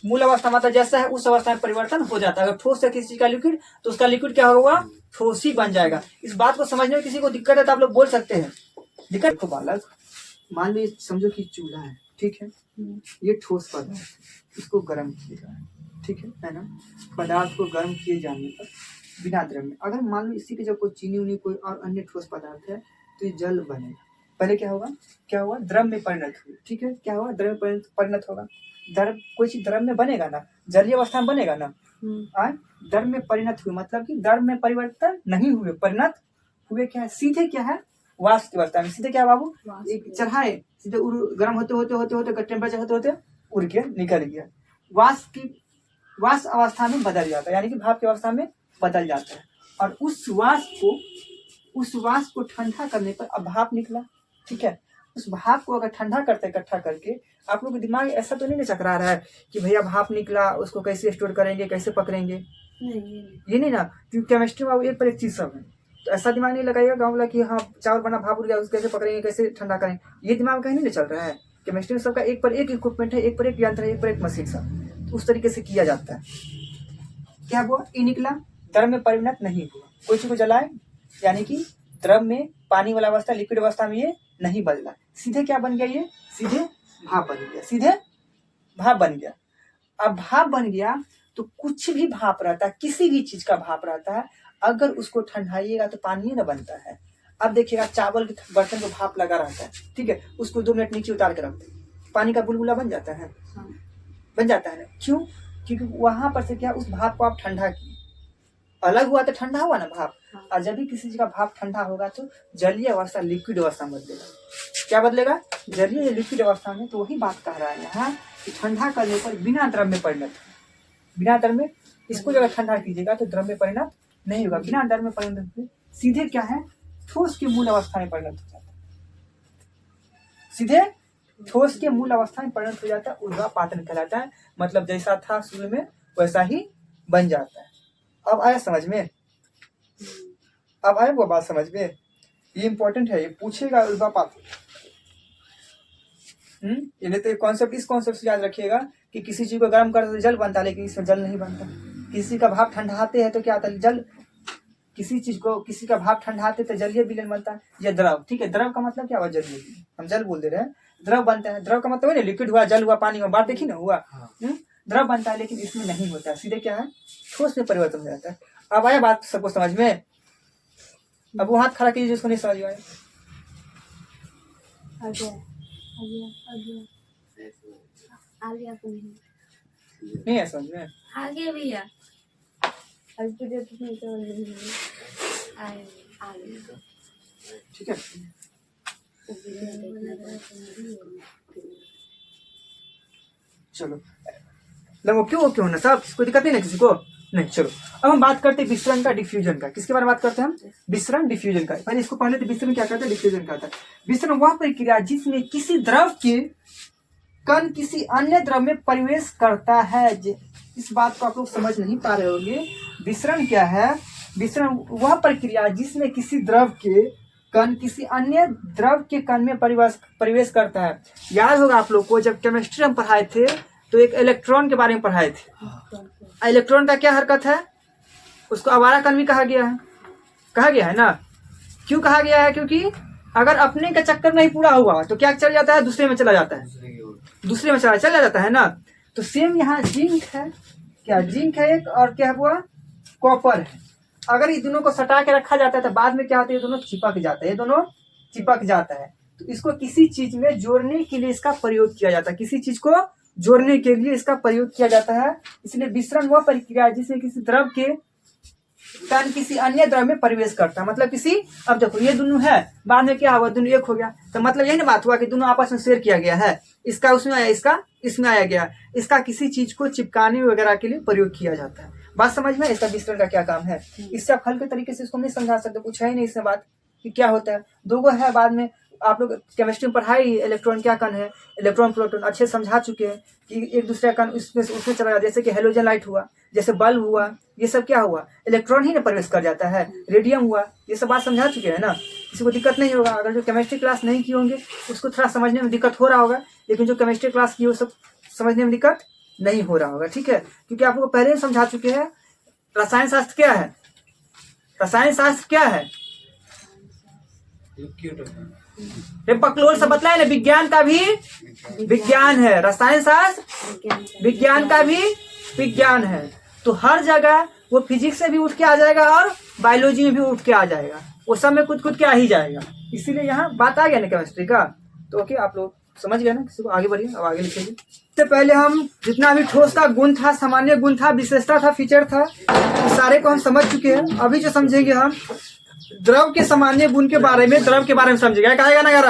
मूल अवस्था मतलब जैसा है उस अवस्था में परिवर्तन हो जाता है। अगर ठोस है किसी चीज का लिक्विड तो उसका लिक्विड क्या होगा, ठोस ही बन जाएगा। इस बात को समझने में किसी को दिक्कत है तो आप लोग बोल सकते हैं। दिक्कत को बालक मान लो समझो कि चूल्हा है, ठीक है, ये ठोस पदार्थ, इसको गर्म किया है, ठीक है ना। पदार्थ को गर्म किए जाने पर बिना द्रव में, अगर मान लो इसी के जब कोई चीनी उनी कोई और अन्य ठोस पदार्थ है तो ये जल बनेगा। पहले क्या होगा, द्रव में परिणत हुई, ठीक है, क्या होगा, द्रव में परिणत होगा। द्रव कोई चीज द्रव में बनेगा ना, जलीय अवस्था में बनेगा ना। द्रव में परिणत हुए मतलब कि द्रव में परिवर्तन नहीं हुए, परिणत हुए क्या है, सीधे क्या है, वाष्प की अवस्था में। सीधे क्या बाबू, एक चढ़ाए सीधे गर्म होते होते होते होते टेम्परेचर होते होते उड़ के निकल गया, वाष्प अवस्था में बदल जाता है, यानी कि भाप की अवस्था में बदल जाता है। और उस वाष्प को ठंडा करने पर अब भाप निकला, ठीक है। उस भाप को अगर ठंडा करते इकट्ठा करके, आप लोग के दिमाग ऐसा तो नहीं चकरा रहा है कि भैया भाप निकला उसको कैसे स्टोर करेंगे, कैसे पकड़ेंगे, ये नहीं ना, क्योंकि केमिस्ट्री में एक पर एक चीज सब है। तो ऐसा दिमाग नहीं लगाइएगा गाँव वाला कि हाँ चावल बना भाप उड़ गया उसको कैसे पकड़ेंगे, कैसे ठंडा करेंगे, ये दिमाग कहीं नहीं चल रहा है। केमिस्ट्री में सबका एक पर एक इक्विपमेंट है, एक पर एक यंत्र है, एक पर एक मशीन सब, तो उस तरीके से किया जाता है। क्या हुआ, ये निकला, द्रव में परिणत नहीं हुआ। कोई चीज को जलाए यानी कि द्रव में पानी वाला अवस्था, लिक्विड अवस्था में ये नहीं बदला, सीधे क्या बन गया, ये सीधे भाप बन गया, सीधे भाप बन गया। अब भाप बन गया तो कुछ भी भाप रहता है, किसी भी चीज का भाप रहता है, अगर उसको ठंडाइएगा तो पानी न बनता है। अब देखिएगा चावल के बर्तन को भाप लगा रहता है, ठीक है, उसको 2 मिनट नीचे उतार के रख दे, पानी का बुलबुला बन जाता है, बन जाता है ना। क्यों, क्योंकि वहां पर से क्या, उस भाप को आप ठंडा किए, अलग हुआ तो ठंडा हुआ ना भाप। और जब भी किसी चीज का भाप ठंडा होगा तो जलीय अवस्था लिक्विड अवस्था में बदलेगा। क्या बदलेगा, जलीय लिक्विड अवस्था में। तो वही बात कह रहा है यहाँ कि ठंडा करने पर बिना द्रव में परिणत, बिना द्रव में, इसको जब ठंडा कीजिएगा तो द्रव में परिणत नहीं होगा, बिना द्रव में परिणत हुए सीधे क्या है, ठोस के मूल अवस्था में परिणत हो जाता है, सीधे ठोस के मूल अवस्था में परिणत हो जाता है, ऊर्ध्वापातन कहलाता है। मतलब जैसा था शुरू में वैसा ही बन जाता है। अब आया समझ में, अब आया वो बात समझ में, ये इंपॉर्टेंट है, ये पूछेगा ऊर्ध्वापातन। ये तो कॉन्सेप्ट, इस कॉन्सेप्ट से याद रखिएगा कि किसी चीज को गर्म करते तो जल बनता है, लेकिन इसमें जल नहीं बनता। किसी का भाप ठंडाते हैं तो क्या आता है, जल। किसी का भाप ठंडाते तो जलीय विलयन बनता है, या द्रव, ठीक है। द्रव का मतलब क्या हुआ, जलीय, हम जल बोल दे रहे हैं, द्रव बनता है। द्रव का मतलब है ना, लिक्विड हुआ, जल हुआ, पानी हुआ, बात देखी ना हुआ, द्रव बनता है। लेकिन इसमें नहीं होता, सीधे क्या है, ठोस में परिवर्तन हो जाता है। अब आया बात सबको समझ में। अब वो हाथ खड़ा कीजिए जिसको नहीं समझ में आए। आ गया आ गया तो नहीं है समझ में? आगे भैया अभी तो नहीं तो आगे ठीक है, चलो लगो क्यों ओके होना साहब, कोई दिक्कत नहीं ना किसी को? नहीं। चलो अब हम बात करते हैं विसरण का, डिफ्यूजन का। किसके बारे में बात करते हैं हम? विसरण डिफ्यूजन का। पहले इसको पहले तो विसरण क्या कहता है, डिफ्यूजन क्या होता है। विसरण वह प्रक्रिया जिसमें किसी द्रव के कण किसी अन्य द्रव में प्रवेश करता है। इस बात को आप लोग समझ नहीं पा रहे होंगे। विसरण क्या है? विसरण वह प्रक्रिया जिसमें किसी द्रव के कण किसी अन्य द्रव के कण में प्रवेश करता है। याद होगा आप लोग को जब केमिस्ट्री हम पढ़ाए थे तो एक इलेक्ट्रॉन के बारे में पढ़ाए थे। इलेक्ट्रॉन का क्या हरकत है? उसको आवारा कण भी कहा गया है ना। क्यों कहा गया है? क्योंकि अगर अपने का चक्कर नहीं पूरा हुआ तो क्या चल जाता है, दूसरे में चला जाता है, दूसरे में चला जाता है ना। तो सेम यहाँ जिंक है, क्या जिंक है एक, और क्या हुआ कॉपर है। अगर ये दोनों को सटा के रखा जाता है तो बाद में क्या होता है, ये दोनों चिपक जाता है, ये दोनों चिपक जाता है। तो इसको किसी चीज में जोड़ने के लिए इसका प्रयोग किया जाता है, किसी चीज को जोड़ने के लिए इसका प्रयोग किया जाता है। इसलिए विसरण वह प्रक्रिया है जिसमें किसी द्रव के कण किसी अन्य द्रव में प्रवेश करता है। मतलब किसी, अब देखो ये दोनों है, बाद में क्या हुआ, दोनों एक हो गया। तो मतलब यही ना बात हुआ कि दोनों आपस में शेयर किया गया है। इसका उसमें आया, इसका इसमें आया गया। इसका किसी चीज को चिपकाने वगैरह के लिए प्रयोग किया जाता है। बात समझ में? इसका विसरण का क्या काम है? इससे आप हल्के तरीके से इसको नहीं समझा सकते, कुछ है ही नहीं इसमें बात कि क्या होता है। दो गो है, बाद में आप लोग केमिस्ट्री में पढ़ाई इलेक्ट्रॉन क्या कण है, इलेक्ट्रॉन प्रोटॉन अच्छे समझा चुके हैं कि एक दूसरे कण उसमें चला जाता है। जैसे कि हेलोजन लाइट हुआ, जैसे बल्ब हुआ, ये सब क्या हुआ, इलेक्ट्रॉन ही ना प्रवेश कर जाता है। रेडियम हुआ, ये सब बात समझा चुके हैं ना, किसी को दिक्कत नहीं होगा। अगर जो केमिस्ट्री क्लास नहीं की होंगे उसको थोड़ा समझने में दिक्कत हो रहा होगा, लेकिन जो केमिस्ट्री क्लास की वो सब समझने में दिक्कत नहीं हो रहा होगा। ठीक है, क्योंकि आप लोग पहले ही समझा चुके हैं रसायन शास्त्र क्या है। रसायन शास्त्र क्या है? पकलोल से बतलाए ना, विज्ञान का भी विज्ञान है, रसायन शास्त्र विज्ञान का भी विज्ञान है। तो हर जगह वो फिजिक्स से भी उठ के आ जाएगा और बायोलॉजी में भी उठ के आ जाएगा, वो सब में कुछ के आ ही जाएगा। इसीलिए यहाँ बात आ गया ना केमिस्ट्री का। तो ओके, आप लोग समझ गए ना। किसी को आगे बढ़िए, अब आगे लिखेंगे। इससे पहले हम जितना भी ठोस का गुण था, सामान्य गुण था, विशेषता था, फीचर था, सारे को हम समझ चुके हैं। अभी जो समझेंगे हम द्रव के सामान्य गुण के बारे में, द्रव के बारे में समझेंगे। कहेगा ना यार,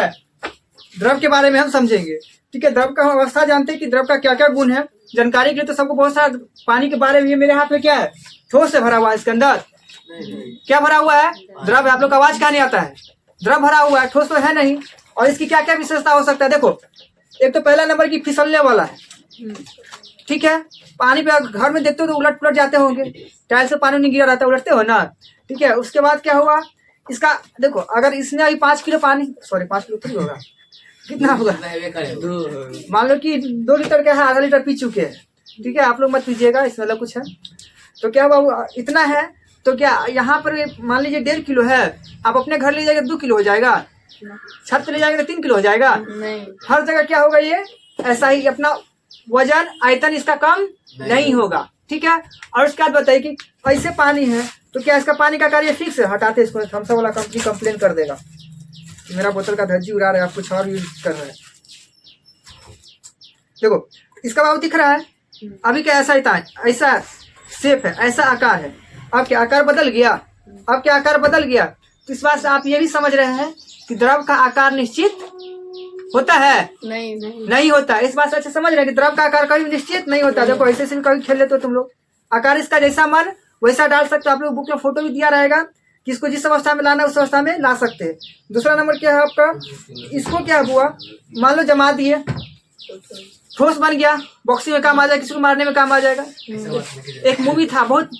द्रव के बारे में हम समझेंगे। ठीक है, द्रव का हम अवस्था जानते हैं कि द्रव का क्या क्या गुण है। जानकारी के लिए तो सबको बहुत सारा पानी के बारे में, ये मेरे हाथ में क्या है, ठोस से भरा हुआ है। इसके अंदर क्या भरा हुआ है? द्रव। आप लोग का आवाज क्या नहीं आता है? द्रव भरा हुआ है, ठोस तो है नहीं। और इसकी क्या क्या विशेषता हो सकता है? देखो, एक तो पहला नंबर की फिसलने वाला है। ठीक है, पानी पे घर में देखते हो तो उलट पुलट जाते होंगे, टाइल से पानी नहीं गिरा रहता, उलटते हो ना। ठीक है, उसके बाद क्या हुआ, इसका देखो, अगर इसने अभी 5 किलो पानी, सॉरी 5 किलो थोड़ी होगा, कितना होगा, मान लो कि 2 लीटर का है, आधा लीटर पी चुके हैं। ठीक है, आप लोग मत पीजिएगा, इसमें अलग कुछ है। तो क्या हुआ, इतना है तो क्या यहाँ पर मान लीजिए 1.5 किलो है, आप अपने घर ले जाएगा 2 किलो हो जाएगा, छत पे ले जाएंगे तो 3 किलो हो जाएगा। नहीं, हर जगह क्या होगा, ये ऐसा ही अपना वजन आयतन इसका कम नहीं होगा। ठीक है, और उसके बाद बताइए कि ऐसे पानी है तो क्या इसका पानी का कार्य फिक्स है? हटाते इसको, थम्स अप वाला कंपनी कंप्लेन कर देगा मेरा बोतल का धज्जी उड़ा रहे, आप कुछ और यूज कर रहे हैं। देखो इसका भाव दिख रहा है, अभी क्या ऐसा ही, ऐसा शेप है, ऐसा आकार है। अब क्या आकार बदल गया? अब क्या आकार बदल गया? तो इस बात से आप ये भी समझ रहे हैं कि द्रव का आकार निश्चित होता है? नहीं होता। इस बात से अच्छे समझ रहे हैं कि द्रव का आकार कभी निश्चित नहीं होता। देखो ऐसे से कभी खेल लेते हो तुम लोग, आकार इसका जैसा मन वैसा डाल सकते हो। आप लोग बुक में फोटो भी दिया रहेगा कि इसको जिस अवस्था में लाना है उस अवस्था में ला सकते हैं। दूसरा नंबर क्या है आपका, इसको क्या हुआ, मान लो जमा दिए, ठोस बन गया, बॉक्सिंग में काम आ जाएगा, किसी को मारने में काम आ जाएगा। एक मूवी था, बहुत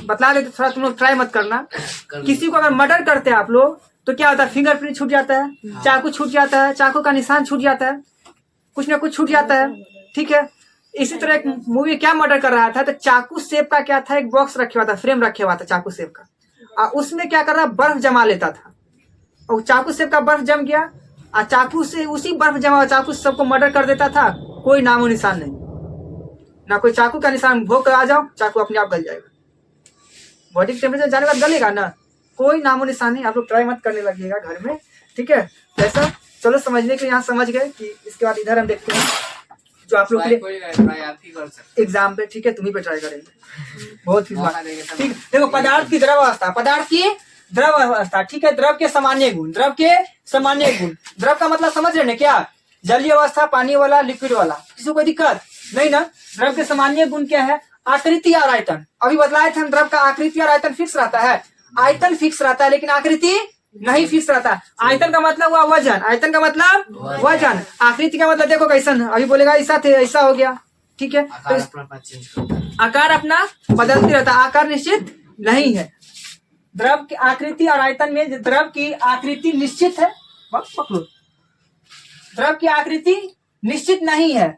बतला देते, थोड़ा तुम लोग ट्राई मत करना। किसी को अगर मर्डर करते हैं आप लोग तो क्या होता है, फिंगरप्रिंट छूट जाता है, चाकू छूट जाता है, चाकू का निशान छूट जाता है, कुछ ना कुछ छूट जाता है। ठीक है, इसी तरह एक मूवी क्या मर्डर कर रहा था, तो चाकू शेप का क्या था, एक बॉक्स रखे हुआ था, फ्रेम रखे हुआ था चाकू शेप का, और उसमें क्या कर रहा, बर्फ जमा लेता था, और चाकू शेप का बर्फ जम गया, और चाकू से उसी बर्फ जमा हुआ चाकू से सबको मर्डर कर देता था। कोई नामो निशान नहीं, ना कोई चाकू का निशान, भोग कर आ जाओ चाकू अपने आप गल जाएगा। बॉडी टेम्परेचर जाने के बाद गलेगा ना, कोई नामो निशान नहीं। आप लोग ट्राई मत करने लगिएगा घर में, ठीक है। ऐसा चलो समझने के लिए यहाँ समझ गए कि इसके बाद इधर हम देखते हैं जो आप लोग के लिए एग्जाम पे, ठीक है, तुम्ही पे ट्राई करेंगे। बहुत ही ठीक। देखो पदार्थ की द्रव अवस्था, पदार्थ की द्रव अवस्था, ठीक है। द्रव के सामान्य गुण, द्रव के सामान्य गुण। द्रव का मतलब समझ रहे हैं क्या? जलीय अवस्था, पानी वाला, लिक्विड वाला, किसी को कोई दिक्कत नहीं ना। द्रव के सामान्य गुण क्या है? आकृति और आयतन। अभी बतलाए थे हम, द्रव का आकृति और आयतन फिक्स रहता है, आयतन फिक्स रहता है लेकिन आकृति नहीं फिक्स रहता। आयतन का मतलब हुआ वजन, आयतन का मतलब वजन, आकृति का मतलब देखो कैसन, अभी बोलेगा ऐसा थे ऐसा हो गया, ठीक है। तो आकार अपना बदलती रहता, आकार निश्चित नहीं है। द्रव की आकृति और आयतन में द्रव की आकृति निश्चित है, पकड़ो, द्रव की आकृति निश्चित नहीं है,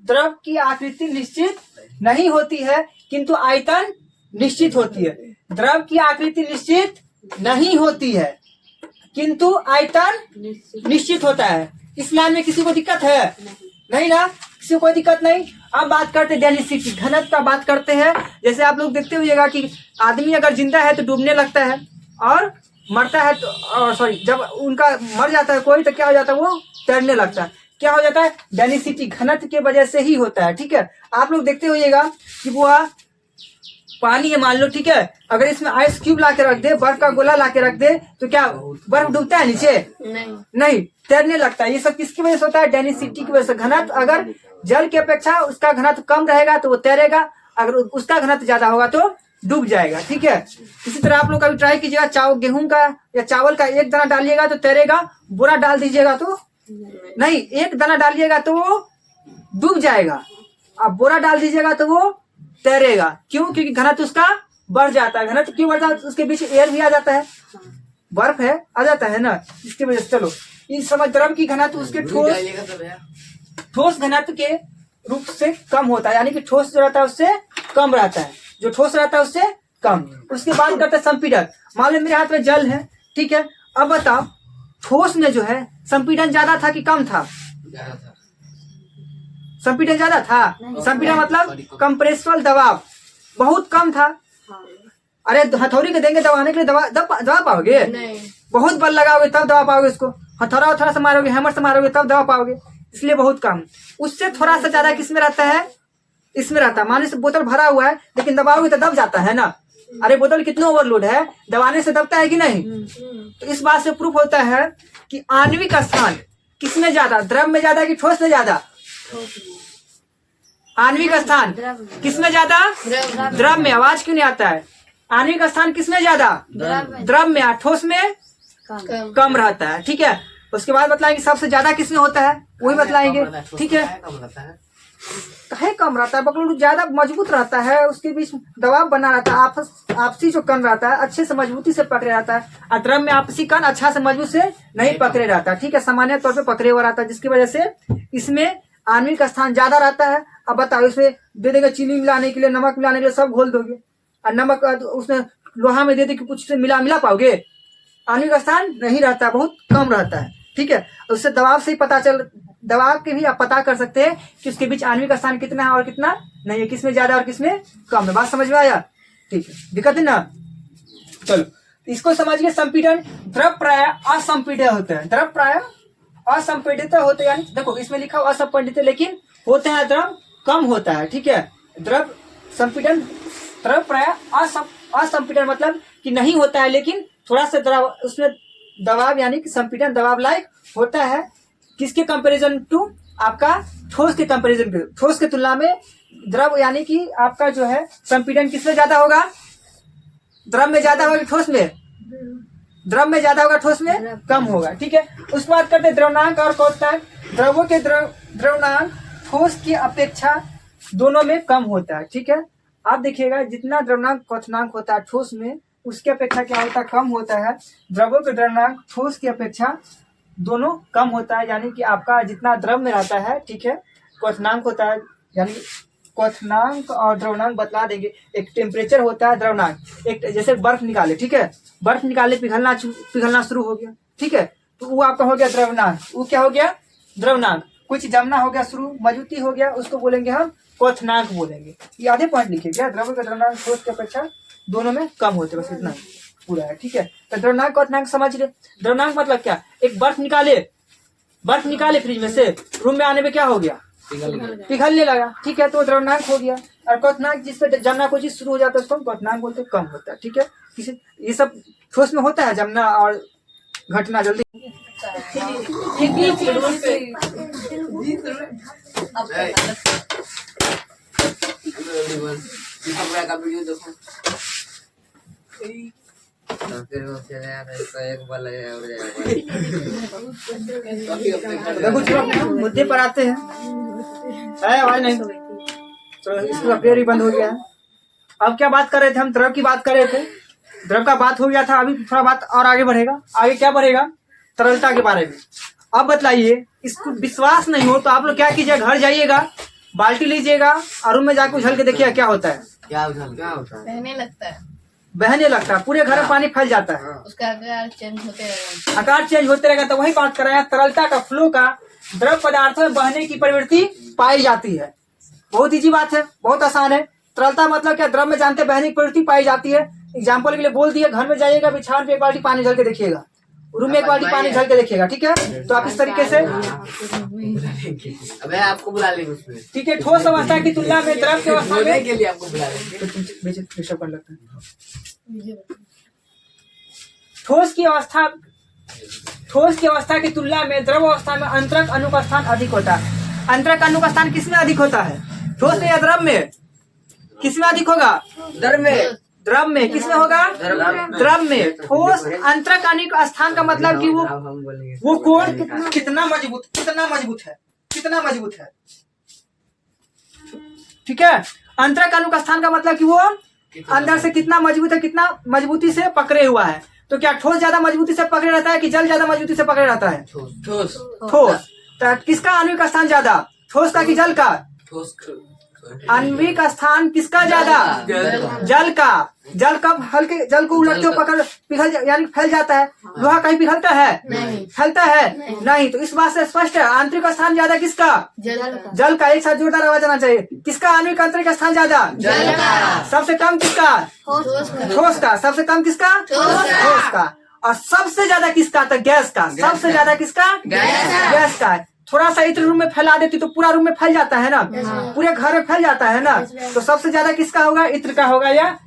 द्रव की आकृति निश्चित नहीं होती है किंतु आयतन निश्चित होती है। द्रव की आकृति निश्चित नहीं होती है किंतु आयतन निश्चित होता है। इस लाइन में किसी को दिक्कत है? नहीं ना, किसी को कोई दिक्कत नहीं। अब बात करते हैं डेंसिटी, घनत्व का बात करते हैं। जैसे आप लोग देखते हुएगा कि आदमी अगर जिंदा है तो डूबने लगता है और मरता है तो सॉरी जब उनका मर जाता है कोई तो क्या हो जाता है? वो तैरने लगता है। क्या हो जाता है? डेंसिटी, घनत्व के वजह से ही होता है, ठीक है। आप लोग देखते होइएगा कि वो पानी है मान लो, ठीक है, अगर इसमें आइस क्यूब ला के रख दे, बर्फ का गोला ला के रख दे तो क्या बर्फ डूबता है नीचे? नहीं, तैरने लगता है। ये सब किसकी वजह से होता है? डेंसिटी की वजह से। घनत्व अगर जल की अपेक्षा उसका घनत्व कम रहेगा तो वो तैरेगा, अगर उसका घनत्व ज्यादा होगा तो डूब जाएगा, ठीक है। इसी तरह आप लोग कभी ट्राई कीजिएगा, गेहूं का या चावल का एक दाना डालिएगा तो तैरेगा, बोरा डाल दीजिएगा तो नहीं, एक दाना डालिएगा तो वो डूब जाएगा, अब बोरा डाल दीजिएगा तो वो तैरेगा। क्यों? क्योंकि घनत्व उसका बढ़ जाता है। घनत्व क्यों बढ़ता है? उसके बीच एयर भी आ जाता है, बर्फ है आ जाता है ना, इसकी वजह से। चलो इस समय द्रव की घनत्व उसके ठोस घनत्व के रूप से कम होता है, यानी कि ठोस जो रहता है उससे कम रहता है, जो ठोस रहता है उससे कम। उसके बाद करते हैं संपीड़न। मान लो मेरे हाथ में जल है, ठीक है, अब बताओ ठोस में जो है संपीड़न ज्यादा था कि कम था? संपीड़न ज्यादा था। संपीड़न मतलब कंप्रेसुअल दबाव बहुत कम था। अरे हथौड़ी के देंगे दबाने के लिए दबा पाओगे? बहुत बल लगाओगे तब दबा पाओगे उसको, हथौड़ा से मारोगे, हैमर से मारोगे तब दबा पाओगे, इसलिए बहुत कम। उससे थोड़ा सा ज्यादा किसमें रहता है? इसमें रहता है। मान लीजिए बोतल भरा हुआ है लेकिन दबाओगे तो दब जाता है ना। अरे बोतल कितना ओवरलोड है, दबाने से दबता है कि नहीं? तो इस बात से प्रूफ होता है कि आणविक स्थान किसमें ज्यादा, द्रव में ज्यादा कि ठोस में ज्यादा? आणविक स्थान किसमें ज्यादा? द्रव में। आवाज क्यों नहीं आता है? आणविक स्थान किसमें ज्यादा? द्रव में। ठोस में कम रहता है, ठीक है। उसके बाद बतलाएंगे सबसे ज्यादा किसमें होता है, वही बतलाएंगे, ठीक है। कहे कम रहता है, बकलू ज्यादा मजबूत रहता है, उसके बीच दबाव बना रहता है, आपसी जो कण रहता है अच्छे से मजबूती से पकड़े रहता है, और द्रव में आपसी कण अच्छा से मजबूत से नहीं पकड़े रहता है, ठीक है, सामान्य तौर पे पकड़े हुआ रहता है, जिसकी वजह से इसमें आणविक स्थान ज्यादा रहता है। अब बताओ इसमें दे देंगे चीनी मिलाने के लिए, नमक मिलाने के लिए, सब घोल दोगे, और नमक उसने लोहा में दे दे कि कुछ से मिला पाओगे? आणविक स्थान नहीं रहता, बहुत कम रहता है, ठीक है। उससे दबाव से ही पता दबाव के भी आप पता कर सकते हैं कि उसके बीच आणविक स्थान कितना है और कितना नहीं है, किसमें ज्यादा और किसमें कम है। बात समझ में आया? ठीक है, दिक्कत है ना? चलो इसको समझिए। संपीड़न द्रव प्राय असंपीडित होते हैं, द्रव प्राय असंपीडित होते हैं, यानी देखो इसमें लिखा हुआ असंपीडित लेकिन होते हैं, द्रव कम होता है, ठीक है। द्रव संपीड़न, द्रव प्राय असंपीड़न मतलब कि नहीं होता है लेकिन थोड़ा सा द्रव उसमें दबाव यानी कि संपीड़न दबाव लायक होता है। किसके कंपैरिजन टू? आपका ठोस के कंपैरिजन पे, ठोस के तुलना में द्रव यानी कि आपका जो है संपीड़न किसमें ज्यादा होगा? द्रव में ज्यादा होगा, ठोस में? द्रव में ज्यादा होगा, ठोस में कम होगा, ठीक है। उसके बाद करते द्रव्यनांक और क्वथनांक। द्रवों के द्रव्यनांक ठोस की अपेक्षा दोनों में कम होता है, ठीक है। आप देखिएगा जितना द्रव्यनांक क्वथनांक होता है ठोस में, उसकी अपेक्षा क्या होता है? कम होता है। द्रवों के द्रव्यनांक ठोस की अपेक्षा दोनों कम होता है, यानी कि आपका जितना द्रव में रहता है, ठीक है, क्वथनांक होता है, यानी क्वथनांक और द्रव्यनांक बतला देंगे। एक टेम्परेचर होता है, द्रव्यनांक, एक जैसे बर्फ निकाले, ठीक है, बर्फ निकाले पिघलना शुरू हो गया, ठीक है, तो वो आपका हो गया द्रव्यनांक। वो क्या हो गया? द्रव्यनांक। कुछ जमना हो गया शुरू, मजबूती हो गया, उसको बोलेंगे हम क्वथनांक बोलेंगे। ये आधे पॉइंट लिखे क्या? द्रव का द्रव्यनांक ठोस की अपेक्षा दोनों में कम होते, बस इतना। पूरा है, ठीक है। तो द्रव्यनांक क्वथनांक समझ रहे। द्रव्यनांक मतलब क्या, एक बर्फ निकाले फ्रिज में से, रूम में आने में क्या हो गया, पिघलने लगा, ठीक है, तो द्रव्यनांक हो गया। और क्वथनांक जिसपे जमना कोई चीज शुरू हो जाता है उसको क्वथनांक बोलते हैं, कम होता है, ठीक है। किसी ये सब ठोस में होता है जमना और घटना जल्दी। मुद्दे पर आते हैं, आवाज नहीं, तो इसका पेड़ ही बंद हो गया है। अब क्या बात कर रहे थे हम, द्रव की बात कर रहे थे, द्रव का बात हो गया था। अभी थोड़ा बात और आगे बढ़ेगा, आगे क्या बढ़ेगा, तरलता के बारे में। अब बतलाइए, इसको विश्वास नहीं हो तो आप लोग क्या कीजिए, घर जाइएगा, बाल्टी लीजिएगा और रूम में जाकर उछल के देखिएगा क्या होता है। क्या होता है? बहने लगता है, पूरे घर में पानी फैल जाता है, उसका आकार चेंज होते रहेगा। तो वही बात कर रहे हैं, तरलता का, फ्लो का, द्रव पदार्थों में बहने की प्रवृत्ति पाई जाती है। बहुत इजी बात है, बहुत आसान है। तरलता मतलब क्या, द्रव में जानते बहने की प्रवृत्ति पाई जाती है। एग्जाम्पल के लिए बोल दिए, घर में जाइएगा, बिछावन पे एक बाल्टी पानी झल के देखिएगा, रूम में एक बाल्टी पानी झल के देखिएगा, ठीक है। तो आप इस तरीके से, अबे आपको बुला लेंगे उसमें, ठीक है, ठोस अवस्था की तुलना में द्रव की अवस्था में के लिए आपको बुला लेंगे। ठोस की अवस्था की तुलना में द्रव अवस्था में अंतरक अणु का स्थान अधिक होता है। अंतरक अणु का स्थान किसमें अधिक होता है, ठोस में या द्रव में, किसमें अधिक होगा, द्रव में, किसमें होगा, द्रव में। ठोस अंतरक अणु का स्थान का मतलब कि वो कोण कितना मजबूत है, ठीक है। अंतरक अणु का स्थान का मतलब कि वो अंदर से कितना मजबूत है, कितना मजबूती से पकड़े हुआ है। तो क्या ठोस ज्यादा मजबूती से पकड़े रहता है कि जल ज्यादा मजबूती से पकड़े रहता है, ठोस। तो किसका आणविक स्थान ज्यादा, ठोस का कि जल का, आणविक स्थान किसका ज्यादा, जल का। जल कब हल्के, जल को उलटते हो पकड़ पिघल यानी फैल जाता है। लोहा कहीं पिघलता है, फैलता है नहीं। तो इस बात से स्पष्ट है, आंतरिक स्थान ज्यादा किसका, जल का। एक साथ जोरदार आवाज आना चाहिए। किसका आणविक आंतरिक स्थान ज्यादा, सबसे कम किसका, ठोस का। सबसे कम किसका, ठोस का। और सबसे ज्यादा किसका, तो गैस का। सबसे ज्यादा किसका, गैस का। थोड़ा सा इत्र रूम में फैला देती तो पूरा रूम में फैल जाता है ना, पूरे घर में फैल जाता है ना। तो सबसे ज्यादा किसका होगा, इत्र का होगा या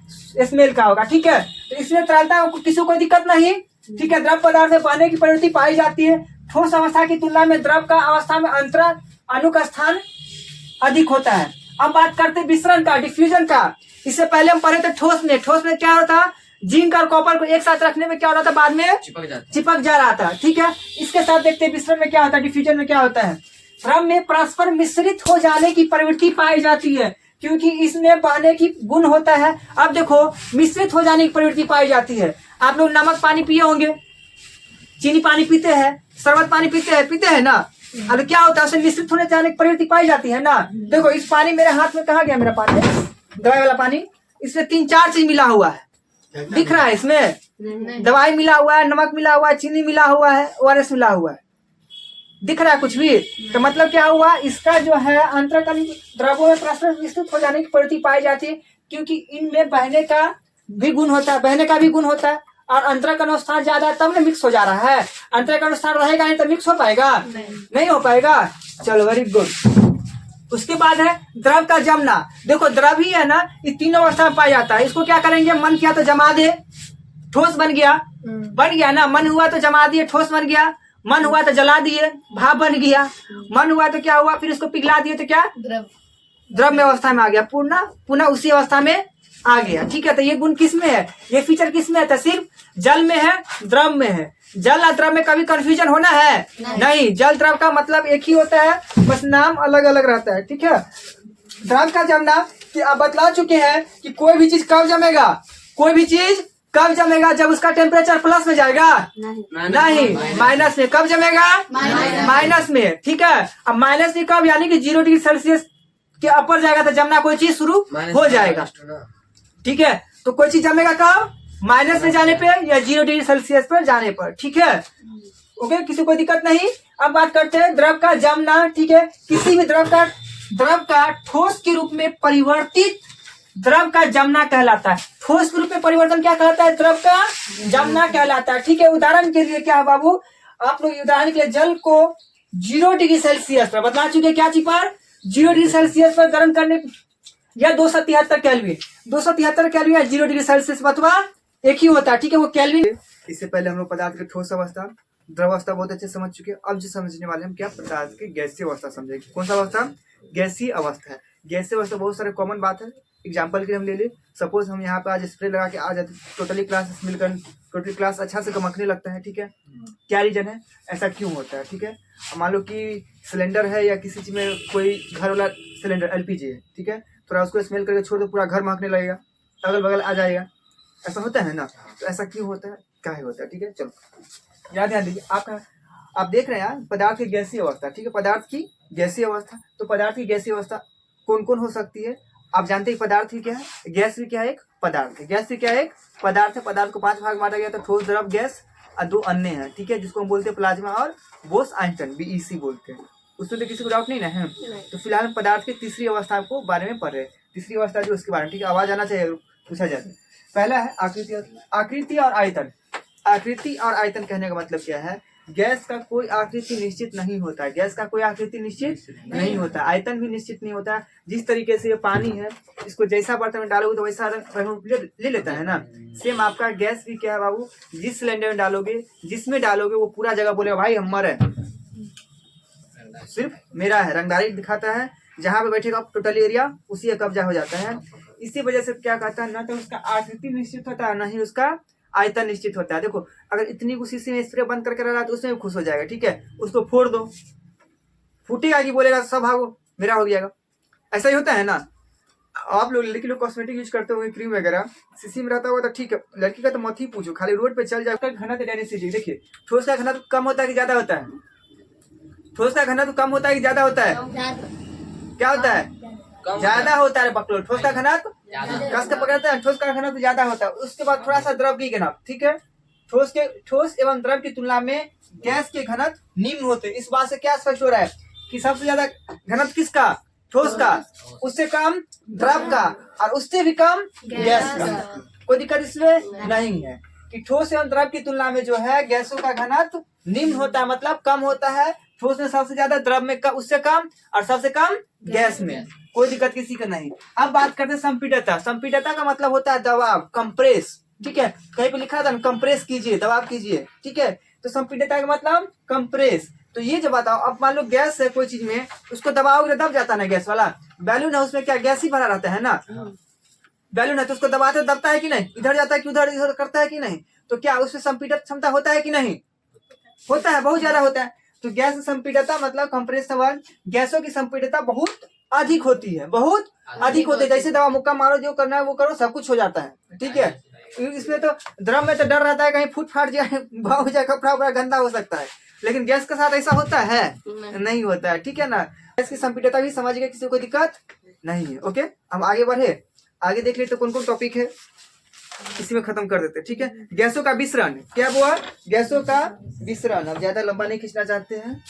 स्मेल का होगा, ठीक है। तो इसमें तरलता किसी को कोई दिक्कत नहीं, ठीक है। द्रव पदार्थ में बहने की प्रवृत्ति पाई जाती है। ठोस अवस्था की तुलना में द्रव का अवस्था में अंतरक अणु का स्थान अधिक होता है। अब बात करते हैं विसरण का, डिफ्यूजन का। इससे पहले हम पढ़े थे ठोस में क्या होता है, जिंक और कॉपर को एक साथ रखने में क्या हो रहा था, बाद में चिपक जा रहा था, ठीक है। इसके साथ देखते हैं विसरण में क्या होता है, डिफ्यूजन में क्या होता है। द्रव में परस्पर मिश्रित हो जाने की प्रवृत्ति पाई जाती है, क्योंकि इसमें बहने की गुण होता है। अब देखो, मिश्रित हो जाने की प्रवृत्ति पाई जाती है। आप लोग नमक पानी पिए होंगे, चीनी पानी पीते हैं, शरबत पानी पीते हैं ना। अब क्या होता है, उसमें मिश्रित होने जाने की प्रवृत्ति पाई जाती है ना। देखो, इस पानी मेरे हाथ में कहाँ गया, मेरा पानी, दवाई वाला पानी, इसमें 3-4 चीज मिला हुआ है, दिख रहा है। इसमें दवाई मिला हुआ है, नमक मिला हुआ है, चीनी मिला हुआ है, ORS मिला हुआ है, दिख रहा है कुछ भी। तो मतलब क्या हुआ, इसका जो है अंतरक द्रवों में परस्पर मिश्रित हो जाने की प्रवृत्ति पाई जाती है, क्योंकि इनमें बहने का भी गुण होता है, और अंतरक अनुस्थान ज्यादा तब न मिक्स हो जा रहा है। अंतरक अनुस्थान रहेगा नहीं तो मिक्स हो पाएगा, नहीं हो पाएगा। चलो, वेरी गुड। उसके बाद है द्रव का जमना। देखो, द्रव ही है ना, ये तीनों अवस्था में पाया जाता है। इसको क्या करेंगे, मन किया तो जमा दे, ठोस बन गया ना। मन हुआ तो जमा दिए, ठोस बन गया। मन हुआ तो जला दिए, भाप बन गया। मन हुआ तो क्या हुआ, फिर इसको पिघला दिए तो क्या, द्रव में अवस्था में आ गया, पुनः उसी अवस्था में आ गया, ठीक है। तो ये गुण किस में है, ये फीचर किस में है, तो सिर्फ जल में है, द्रव में है। जल और द्रव में कभी कंफ्यूजन होना है नहीं। जल द्रव का मतलब एक ही होता है, बस नाम अलग अलग रहता है, ठीक है। द्रव का जमना कि आप बतला चुके हैं कि कोई भी चीज कब जमेगा, जब उसका टेम्परेचर प्लस में जाएगा, नहीं माइनस में। कब जमेगा, माइनस में, ठीक है। अब माइनस में कब, यानी कि 0 डिग्री सेल्सियस के ऊपर जाएगा तो जमना कोई चीज शुरू हो जाएगा, ठीक है। तो कोई चीज जमेगा कब, माइनस में जाने पे या 0 डिग्री सेल्सियस पर जाने पर, ठीक है। ओके, किसी को दिक्कत नहीं। अब बात करते हैं द्रव का जमना, ठीक है। किसी भी द्रव का ठोस के रूप में परिवर्तित द्रव का जमना कहलाता है। ठोस के रूप में परिवर्तन क्या कहलाता है? द्रव का जमना कहलाता है। ठीक है, उदाहरण के लिए क्या है बाबू, आप लोग उदाहरण के लिए जल को 0 डिग्री सेल्सियस पर बता चुके, क्या चीज पर? 0 डिग्री सेल्सियस पर गर्म करने, या 273 केल्विन, 273 केल्विन या 0 डिग्री सेल्सियस अथवा एक ही होता है। ठीक है, वो केल्विन। इससे पहले हम लोग पदार्थ की ठोस अवस्था, द्रव अवस्था बहुत अच्छे समझ चुके हैं। अब जो समझने वाले हम क्या, पदार्थ की गैसीय अवस्था समझेंगे। कौन सा अवस्था? गैसीय अवस्था है। गैसीय अवस्था बहुत सारे कॉमन बात है। एग्जाम्पल के लिए हम ले ले, सपोज हम यहाँ पे आज स्प्रे लगा के आ जाते, टोटली क्लास मिलकर टोटली क्लास अच्छा से गमकने लगता है। ठीक है, क्या रीजन है, ऐसा क्यों होता है? ठीक है, मान लो कि सिलेंडर है या किसी चीज में कोई घर वाला सिलेंडर एलपीजी है, ठीक है, थोड़ा उसको स्मेल करके छोड़ दो, पूरा घर महकने लगेगा, अगल बगल आ जाएगा, ऐसा होता है ना। तो ऐसा क्यों होता है, क्या होता है? ठीक है, चलो याद ध्यान दीजिए। आप देख रहे हैं यार, पदार्थ की गैसीय अवस्था। ठीक है, पदार्थ की गैसीय अवस्था। तो पदार्थ की गैसीय अवस्था कौन कौन हो सकती है? आप जानते हैं पदार्थ भी क्या है, गैस भी क्या है, एक पदार्थ है। गैस भी क्या है, एक पदार्थ है। पदार्थ को 5 भाग बांटा गया था, ठोस, द्रव, गैस और 2 अन्य हैं। ठीक है, जिसको हम बोलते हैं प्लाज्मा और बोस-आइंस्टाइन, BEC बोलते हैं। उसमें तो किसी को डाउट नहीं ना है। तो फिलहाल हम पदार्थ की तीसरी अवस्था को बारे में पढ़ रहे हैं। तीसरी अवस्था जो उसके बारे में, ठीक है, आवाज आना चाहिए पूछा जाए। पहला है आकृति और आयतन। आकृति और आयतन कहने का मतलब क्या है? गैस का कोई आकृति निश्चित नहीं होता है। गैस का कोई आकृति निश्चित नहीं होता, आयतन भी निश्चित नहीं होता। जिस तरीके से ये पानी है, इसको जैसा बर्तन में डालोगे तो वैसा रंग ले लेता है ना। सेम आपका गैस भी क्या है बाबू, जिस सिलेंडर में डालोगे, जिसमें डालोगे, वो पूरा जगह बोलेगा भाई हमारा है, सिर्फ मेरा है, रंगदारी दिखाता है। जहां पे बैठेगा टोटल एरिया उसी का कब्जा हो जाता है। इसी वजह से क्या कहता है, ना तो उसका आकृति निश्चित होता है, ना ही उसका आयतन निश्चित होता है। देखो, अगर इतनी कुछ शीशी में स्प्रे बंद करके रहा तो उसमें भी खुश हो जाएगा। ठीक है, उसको फोड़ दो, फूटेगा कि बोलेगा सब भागो मेरा हो जाएगा। ऐसा ही होता है ना। आप लोग लड़की लोग कॉस्मेटिक यूज करते होंगे, क्रीम वगैरह, शीशी में रहता होगा तो ठीक है, लड़की का तो मत ही पूछो, खाली रोड पे चल जाए। घनत्व डेंसिटी देखिए, ठोस का घनत्व कम होता है कि ज्यादा होता है? ठोस का घनत्व कम होता है कि ज्यादा होता है? क्या होता है? ज्यादा होता है पकड़ो। ठोस का घनत्व कस के पकड़ते हैं, ठोस का घनत्व ज्यादा होता है। उसके बाद थोड़ा सा द्रव की घनत्व, ठीक है, ठोस एवं द्रव की तुलना में गैस के घनत्व निम्न होते हैं। इस बात से क्या स्पष्ट हो रहा है कि सबसे ज्यादा घनत्व किसका? ठोस का, उससे कम द्रव का, और उससे भी कम गैस का। कोई दिक्कत इसमें नहीं है कि ठोस एवं द्रव की तुलना में जो है गैसों का घनत्व निम्न होता है, मतलब कम होता है। ठोस में सबसे ज्यादा, द्रव में उससे कम, और सबसे कम गैस में। कोई दिक्कत किसी का नहीं। अब बात करते हैं संपीड़ितता। संपीड़ितता का मतलब होता है दबाव, कंप्रेस। ठीक है, कहीं पे लिखा था ना, कंप्रेस कीजिए, दबाव कीजिए। ठीक है, तो संपीड़ितता का मतलब कंप्रेस। तो ये जो बताओ, अब मान लो गैस है कोई चीज में, उसको दबाओगे दब जाता है ना, गैस वाला बैलून है, उसमें क्या गैस ही भरा रहता है ना। बैलून है तो उसको दबाते दबता है कि नहीं, इधर जाता है कि उधर इधर करता है कि नहीं। तो क्या उसमें संपीड़ित क्षमता होता है कि नहीं? होता है, बहुत ज्यादा होता है। तो गैस संपीड़ितता मतलब कंप्रेसिबल, गैसों की संपीड़ितता बहुत अधिक होती है, बहुत अधिक होती है। जैसे दवा मुक्का मारो, जो करना है वो करो, सब कुछ हो जाता है। ठीक है, इसमें तो द्रव में तो डर रहता है कहीं फूट फाट जाए, भाव जाए, कपड़ा उपड़ा गंदा हो सकता है। लेकिन गैस के साथ ऐसा होता है? नहीं होता है। ठीक है ना, गैस की संपीड़ितता भी समझ गए, किसी को कोई दिक्कत नहीं है। ओके, हम आगे बढ़े, आगे देख लेते कौन कौन टॉपिक है, इसी में खत्म कर देते। ठीक है, गैसों का विसरण, क्या हुआ? गैसों का विसरण। अब ज्यादा लंबा नहीं खींचना चाहते हैं।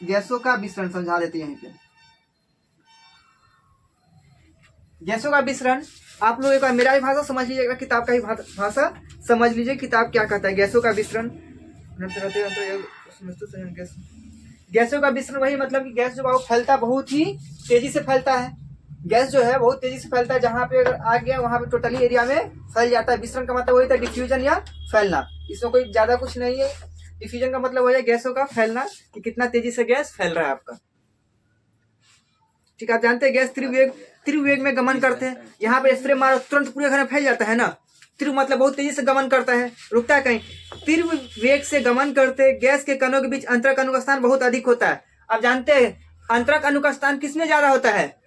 गैसों का विसरण समझा देते हैं यहीं पे। गैसों का विसरण आप लोग एक बार मेरा भी भाषा समझ लीजिएगा, किताब का ही भाषा समझ लीजिए, किताब क्या कहता है। गैसों का विसरण, गैसों का विसरण वही मतलब कि गैस जो फैलता बहुत ही तेजी से फैलता है। गैस जो है बहुत तेजी से फैलता है, जहां पे अगर आ गया वहां पे टोटली एरिया में फैल जाता है। विसरण का मतलब वही था, डिफ्यूजन या फैलना। इसमें कोई ज्यादा कुछ नहीं है। डिफ्यूजन का मतलब वही है गैसों का फैलना, कि कितना तेजी से गैस फैल रहा है आपका। ठीक है, आप जानते हैं गैस त्रिवेग में गमन करते हैं। यहाँ पे स्प्रे मारो तुरंत पूरे घर में फैल जाता है ना। त्रिव मतलब बहुत तेजी से गमन करता है, रुकता है कहीं। त्रिवेग से गमन करते गैस के कणों के बीच अंतरक अणु का स्थान बहुत अधिक होता है। आप जानते हैं अंतरक अणु का स्थान किसमें ज्यादा होता है?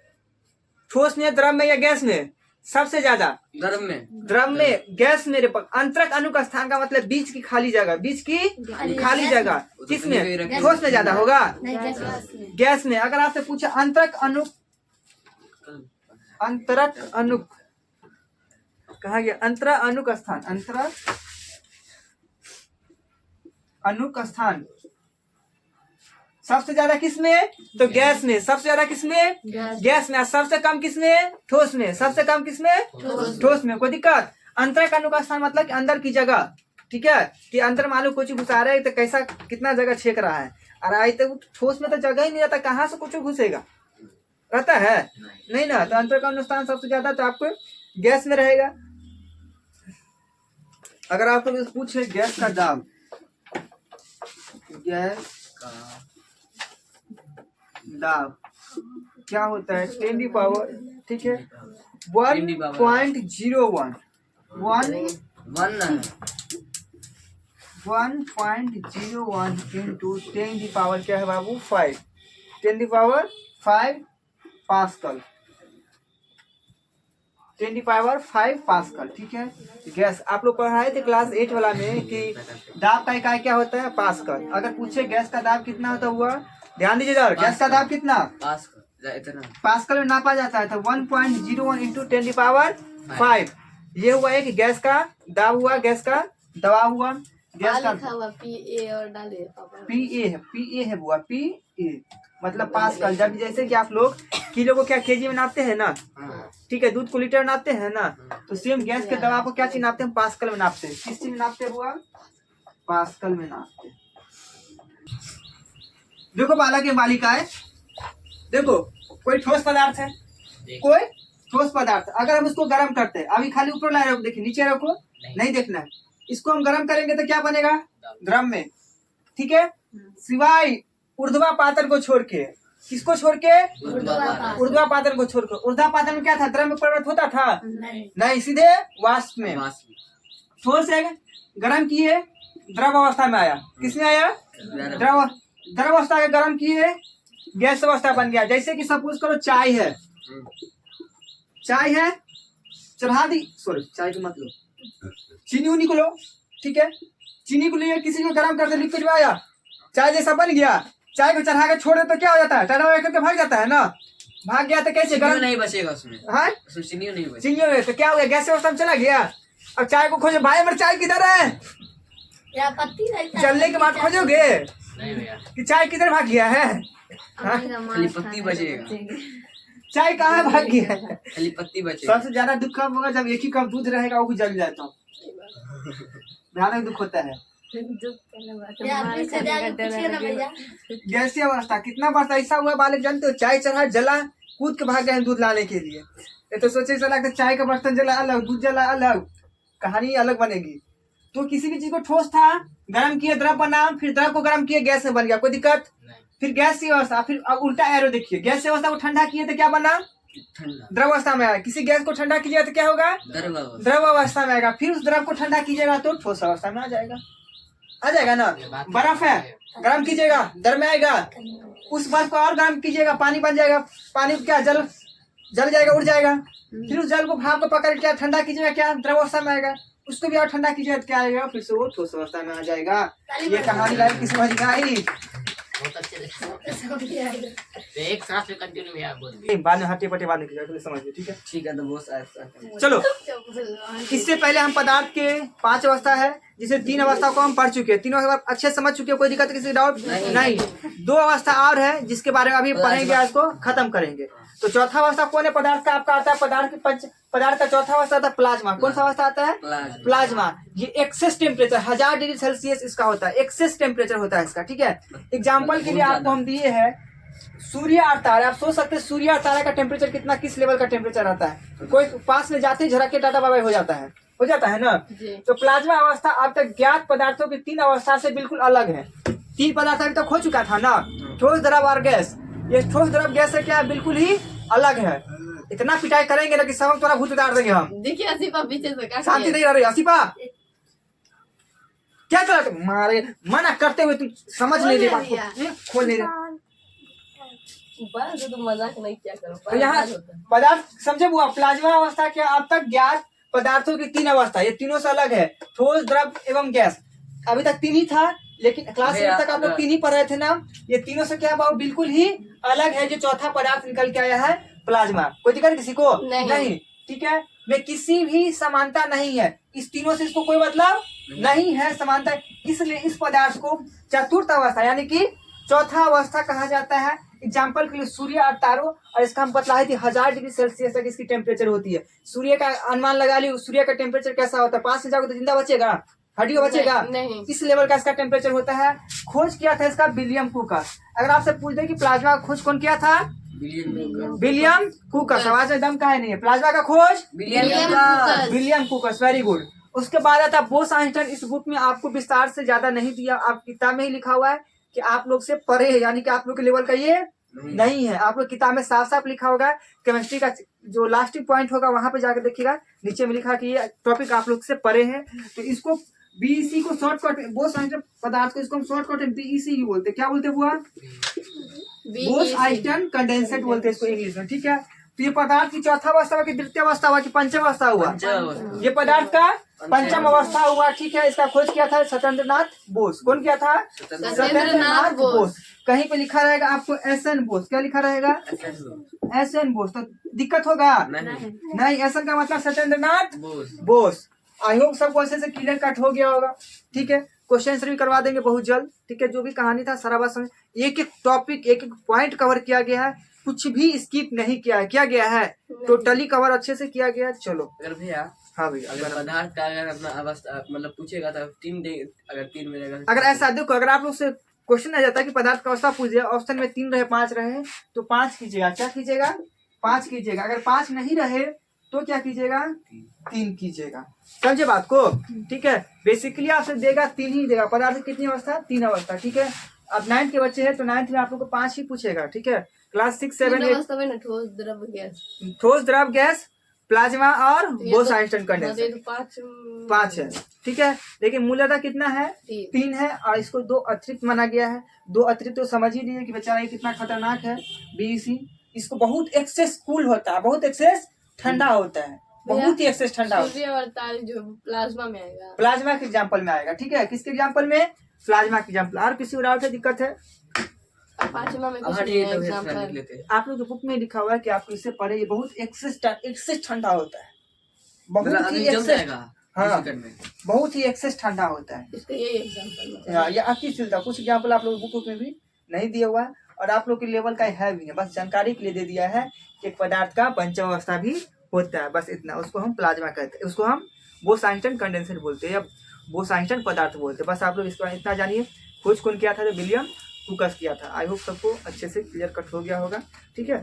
ठोस में, द्रव में या गैस में? सबसे ज्यादा द्रव में। द्रव में, गैस में। अंतरक अणु का स्थान का मतलब बीच की खाली जगह, बीच की खाली जगह किसमें? ठोस में ज्यादा होगा, गैस में। अगर आपसे पूछा अंतरक अणु कहा गया, अंतरक अणु का स्थान, अंतरक अणु का स्थान सबसे ज्यादा किसमें? तो गैस में। सबसे ज्यादा किसमें? गैस में। और सबसे कम किसमें? ठोस में। सबसे कम किसमें? ठोस में। कोई दिक्कत? अंतर का का स्थान मतलब कि अंदर की जगह, ठीक है, कि अंदर मालूम कुछ घुसा रहा है तो कैसा कितना जगह छेक रहा है। और आई तो ठोस में तो जगह ही नहीं रहता, कहाँ से कुछ घुसेगा? रहता है नहीं ना। तो अंतर का स्थान सबसे ज्यादा तो आपको गैस में रहेगा। अगर आपको पूछे गैस का दाब, गैस का दाब क्या होता है? 10 की पावर, ठीक है, 1.01 1.01 इंटू 10 की पावर क्या है बाबू? 5। 10 की पावर 5 पास्कल। 10 की पावर 5 पास्कल, ठीक है। गैस आप लोग पढ़ाए थे क्लास 8 वाला में कि दाब का इकाई क्या होता है? पास्कल। अगर पूछे गैस का दाब कितना होता हुआ, ध्यान दीजिए जरा, गैस का दाब कितना पास्कल में नापा जाता है? तो 1.01 इंटू 10 की पावर 5। ये हुआ एक गैस का दाब हुआ, गैस का दबाव हुआ। गैस का लिखा हुआ PA और डाले पापा। PA है बुआ, PA मतलब पास्कल। जब जैसे कि आप लोग किलो को क्या केजी में नापते हैं ना, ठीक है, दूध को लीटर में नापते हैं ना, तो सेम गैस के दबाव को क्या चीज नापते हैं? पास्कल में नापते हैं। किस चीज में नापते हैं बुआ? पास्कल में नापते हैं। देखो बालक के मालिकाएं, देखो कोई ठोस पदार्थ है, कोई ठोस पदार्थ, अगर हम उसको गर्म करते हैं, अभी खाली ऊपर लाए रखो, देखिए नीचे रखो, नहीं देखना है। इसको हम गर्म करेंगे तो क्या बनेगा? द्रव में, ठीक है, सिवाय ऊर्ध्वापातन को छोड़ के। किसको छोड़ के? ऊर्ध्वापातन को छोड़ के। ऊर्ध्वापातन में क्या था? द्रव में परिवर्तित होता था? नहीं, सीधे वाष्प में। ठोस है, गर्म किए, द्रव अवस्था में आया। किसमें आया? द्रव अवस्था के गर्म किए, गैस अवस्था बन गया। जैसे कि सपोज करो चाय है, चढ़ा दी, सॉरी चाय को मत लो, चीनी उनी को लो, ठीक है, चीनी को लिए किसी को गर्म करते लिक्विड में आया, चाय जैसा बन गया। चाय को चढ़ा के छोड़ दे तो क्या हो जाता है? टर्न करके भाग जाता है ना। भाग गया तो कैसे? गर्म नहीं बचेगा उसमें। हाँ, चीनी नहीं बचेगा। चीनी में तो क्या हो गया? गैस अवस्था में चला गया। अब चाय को खोजो, भाई मेरी चाय किधर है? चलने के बाद खोजोगे नहीं भैया, कि चाय किधर भाग गया है? खाली पत्ती बचेगा। चाय कहाँ भाग गया है? खाली पत्ती बचेगा। सबसे ज्यादा दुख कब होगा? जब एक ही कप दूध रहेगा, वो भी जल जाता है, भयानक दुख होता है। गैसीय अवस्था कितना बढ़ता है? ऐसा हुआ बालक जानते हो, चाय चढ़ा, जला, कूद के भाग गए दूध लाने के लिए। ये तो सोचे चला कि चाय का बर्तन जला अलग, दूध जला अलग, कहानी अलग बनेगी। तो किसी भी चीज को ठोस था, गर्म किए, द्रव बना, फिर द्रव को गर्म किए, गैस में बन गया, कोई दिक्कत? फिर गैस की अवस्था, फिर अब उल्टा एरो देखिए, गैस की अवस्था को ठंडा किए तो क्या बना? द्रव अवस्था में आया। किसी गैस को ठंडा कीजिएगा तो क्या होगा? द्रव अवस्था में आएगा। फिर उस द्रव को ठंडा कीजिएगा तो ठोस अवस्था में आ जाएगा ना। बर्फ है, गर्म कीजिएगा, द्रव में आएगा। उस बर्फ को और गर्म कीजिएगा, पानी बन जाएगा। पानी क्या जल जाएगा, उड़ जाएगा। फिर उस जल को भाप को पकड़ के ठंडा कीजिएगा, क्या? द्रव अवस्था में आएगा। उसको भी और ठंडा कीजिएगा तो क्या आएगा? फिर से वो ठोस अवस्था में आ जाएगा। ये कहानी लाइव की समझ में आई? बहुत अच्छे तो एक साथ में कंटिन्यू में आप बोल बाद में हटे पटे बाद में कीजिएगा, समझिए, ठीक है। ठीक है, तो बहुत चलो, इससे पहले हम पदार्थ के 5 अवस्था है, जिसे 3 अवस्था को हम पढ़ चुके हैं। तीनों अवस्था अच्छे समझ चुके हैं, कोई दिक्कत किसी डाउट नहीं। 2 अवस्था और है जिसके बारे में अभी पढ़ेंगे, आज को खत्म करेंगे। तो चौथा अवस्था कौन है पदार्थ का? आपका आता है पदार्थ का चौथा अवस्था आता है प्लाज्मा। कौन सा अवस्था आता है? प्लाज्मा। ये एक्सेस टेम्परेचर 1000 डिग्री सेल्सियस इसका होता है, एक्सेस टेम्परेचर होता है इसका, ठीक है। एग्जाम्पल के लिए आपको हम दिए है सूर्य और तारा। आप सोच सकते हैं सूर्य और तारा का टेम्परेचर कितना, किस लेवल का टेम्परेचर रहता है। कोई पास में जाते ही झड़क के टाटा बाबा हो जाता है ना। तो प्लाज्मा अवस्था अब तक ज्ञात पदार्थों की 3 अवस्था से बिल्कुल अलग है। 3 पदार्थ अभी तक हो चुका था ना, ठोस, द्रव और गैस। ये ठोस, द्रव, गैस से क्या बिल्कुल ही अलग है। इतना पिटाई करेंगे ना कि सब थोड़ा भूत उतार देंगे हम। देखिए आसिफा पीछे से क्या शांति नहीं रह रही। आसिफा क्या चला मारे, मना करते हुए तुम समझ नहीं रही बात को, खोल नहीं रहे। तो मजाक नहीं किया करो। तो यहाँ पदार्थ समझे हुआ, प्लाज्मा अवस्था क्या अब तक ज्ञात पदार्थों की 3 अवस्था, ये तीनों से अलग है, ठोस, द्रव एवं गैस। अभी तक 3 ही था, लेकिन क्लास 8 तक आप लोग 3 ही पढ़ रहे थे ना। ये तीनों से क्या बाबू बिल्कुल ही अलग है। जो चौथा पदार्थ निकल के आया है प्लाज्मा। कोई दिक्कत किसी को नहीं, ठीक है। में किसी भी समानता नहीं है, इस तीनों से इसको कोई मतलब नहीं है समानता। इसलिए इस पदार्थ को चतुर्थ अवस्था यानी कि चौथा अवस्था कहा जाता है। एग्जाम्पल के लिए सूर्य और तारों, और इसका हम बतलाए थे 1000 डिग्री सेल्सियस तक इसकी टेम्परेचर होती है। सूर्य का अनुमान लगा लियो, सूर्य का टेम्परेचर कैसा होता है, 5 से जाओगे तो जिंदा बचेगा, हड्डी बचेगा, नहीं। इस लेवल का इसका टेम्परेचर होता है। खोज किया था इसका विलियम कुकस। अगर आपसे पूछ दे कि प्लाज्मा का खोज कौन किया था, विलियम कुकस। आवाज में दम काहे नहीं है, प्लाज्मा का खोज विलियम कुकस, वेरी गुड। उसके बाद आता बोस आइंस्टाइन। इस बुक में आपको विस्तार से ज्यादा नहीं दिया, आप किताब में ही लिखा हुआ है कि आप लोग से परे है, यानी कि आप लोग के लेवल का ये नहीं है। आप लोग किताब में साफ साफ लिखा होगा, केमिस्ट्री का जो लास्ट पॉइंट होगा वहां पे जाकर देखिएगा, नीचे में लिखा कि ये टॉपिक आप लोग से परे है। तो इसको बीईसी को शॉर्टकट, बोस आइंस्टाइन पदार्थ को इसको हम शॉर्टकट में बीईसी ही बोलते हैं। क्या बोलते हैं बुआ, बोस आइंस्टाइन कंडेंसेट बोलते हैं इसको इंग्लिश में, ठीक है। तो ये पदार्थ की चौथा अवस्था हुआ कि द्वितीय अवस्था हुआ कि पंचम अवस्था हुआ, ये पदार्थ का पंचम अवस्था हुआ, ठीक है। इसका खोज किया था सत्येंद्रनाथ बोस। कौन किया था, सत्येंद्रनाथ बोस। कहीं पे लिखा रहेगा आपको एसएन बोस, क्या लिखा रहेगा, एसएन बोस, तो दिक्कत होगा नहीं। एसएन का मतलब सत्येंद्रनाथ बोस। आई होप सबको अच्छे से क्लियर कट हो गया होगा, ठीक है। क्वेश्चन आंसर भी करवा देंगे बहुत जल्द, ठीक है। जो भी कहानी था सारा बात समझ, एक एक टॉपिक एक एक पॉइंट कवर किया गया है, कुछ भी स्किप नहीं किया गया है, टोटली कवर अच्छे से किया गया है। चलो अगर भैया, हाँ भैया, अगर पदार्थ का अगर अपना अवस्था मतलब पूछेगा तो 3 दे, अगर 3 मिलेगा, अगर ऐसा देखो, अगर आप लोग से क्वेश्चन आ जाता है कि पदार्थ का अवस्था पूछ दिया, ऑप्शन में 3 रहे 5 रहे तो 5 कीजिएगा, क्या कीजिएगा, 5 कीजिएगा। अगर 5 नहीं रहे तो क्या कीजिएगा, 3 कीजिएगा। समझे बात को, ठीक है। बेसिकली आपसे देगा 3 ही देगा। पदार्थ की कितनी अवस्था, 3 अवस्था, ठीक है। अब 9th के बच्चे हैं तो 9th में आप लोग को 5 ही पूछेगा, ठीक है। क्लास 6, 7, 8 ठोस द्रव गैस, ठोस द्रव गैस, प्लाज्मा और बोस आइंस्टाइन कंडेंसेट, 5 है, ठीक है। देखिए मूलतः कितना है, 3 है, और इसको 2 अतिरिक्त माना गया है। 2 अतिरिक्त तो समझ ही नहीं है कि बेचारा ये कितना खतरनाक है। बीईसी इसको बहुत एक्सेस कूल होता है, बहुत एक्सेस ठंडा होता है, बहुत ही एक्सेस ठंडा होता है। सूर्य और तारे जो प्लाज्मा में आएगा, प्लाज्मा के एग्जाम्पल में आएगा, ठीक है। किसके एग्जाम्पल में, प्लाज्मा के एग्जाम्पल। और किसी और से दिक्कत है, पांचवा में कुछ हट नहीं ये है तो भैया एग्जाम्पल। लिख लेते हैं। आप लोग जो बुक में लिखा हुआ है कि आपको इससे पढ़े, ये बहुत एक्सेस ठंडा होता है, बहुत मतलब ही अभी जम एक्सेस, जाएगा हाँ, सेकंड में। बहुत ही एक्सेस ठंडा होता है। इसका यही एग्जाम्पल हाँ, ये अतिशील था। कुछ एग्जाम्पल आप लोग बुक में भी नहीं दिया हुआ है, और आप लोग के लेवल का है भी नहीं, बस जानकारी के लिए दे दिया है कि एक पदार्थ का पंचम अवस्था भी होता है, बस इतना। उसको हम प्लाज्मा कहते हैं, उसको हम बोस आइंस्टाइन कंडेंसेट बोलते हैं, या बोस आइंस्टाइन पदार्थ बोलते हैं। बस आप लोग इसको इतना जानिए। खोज कौन किया था, तो विलियम कुकस किया था। आई होप सबको अच्छे से क्लियर कट हो गया होगा, ठीक है।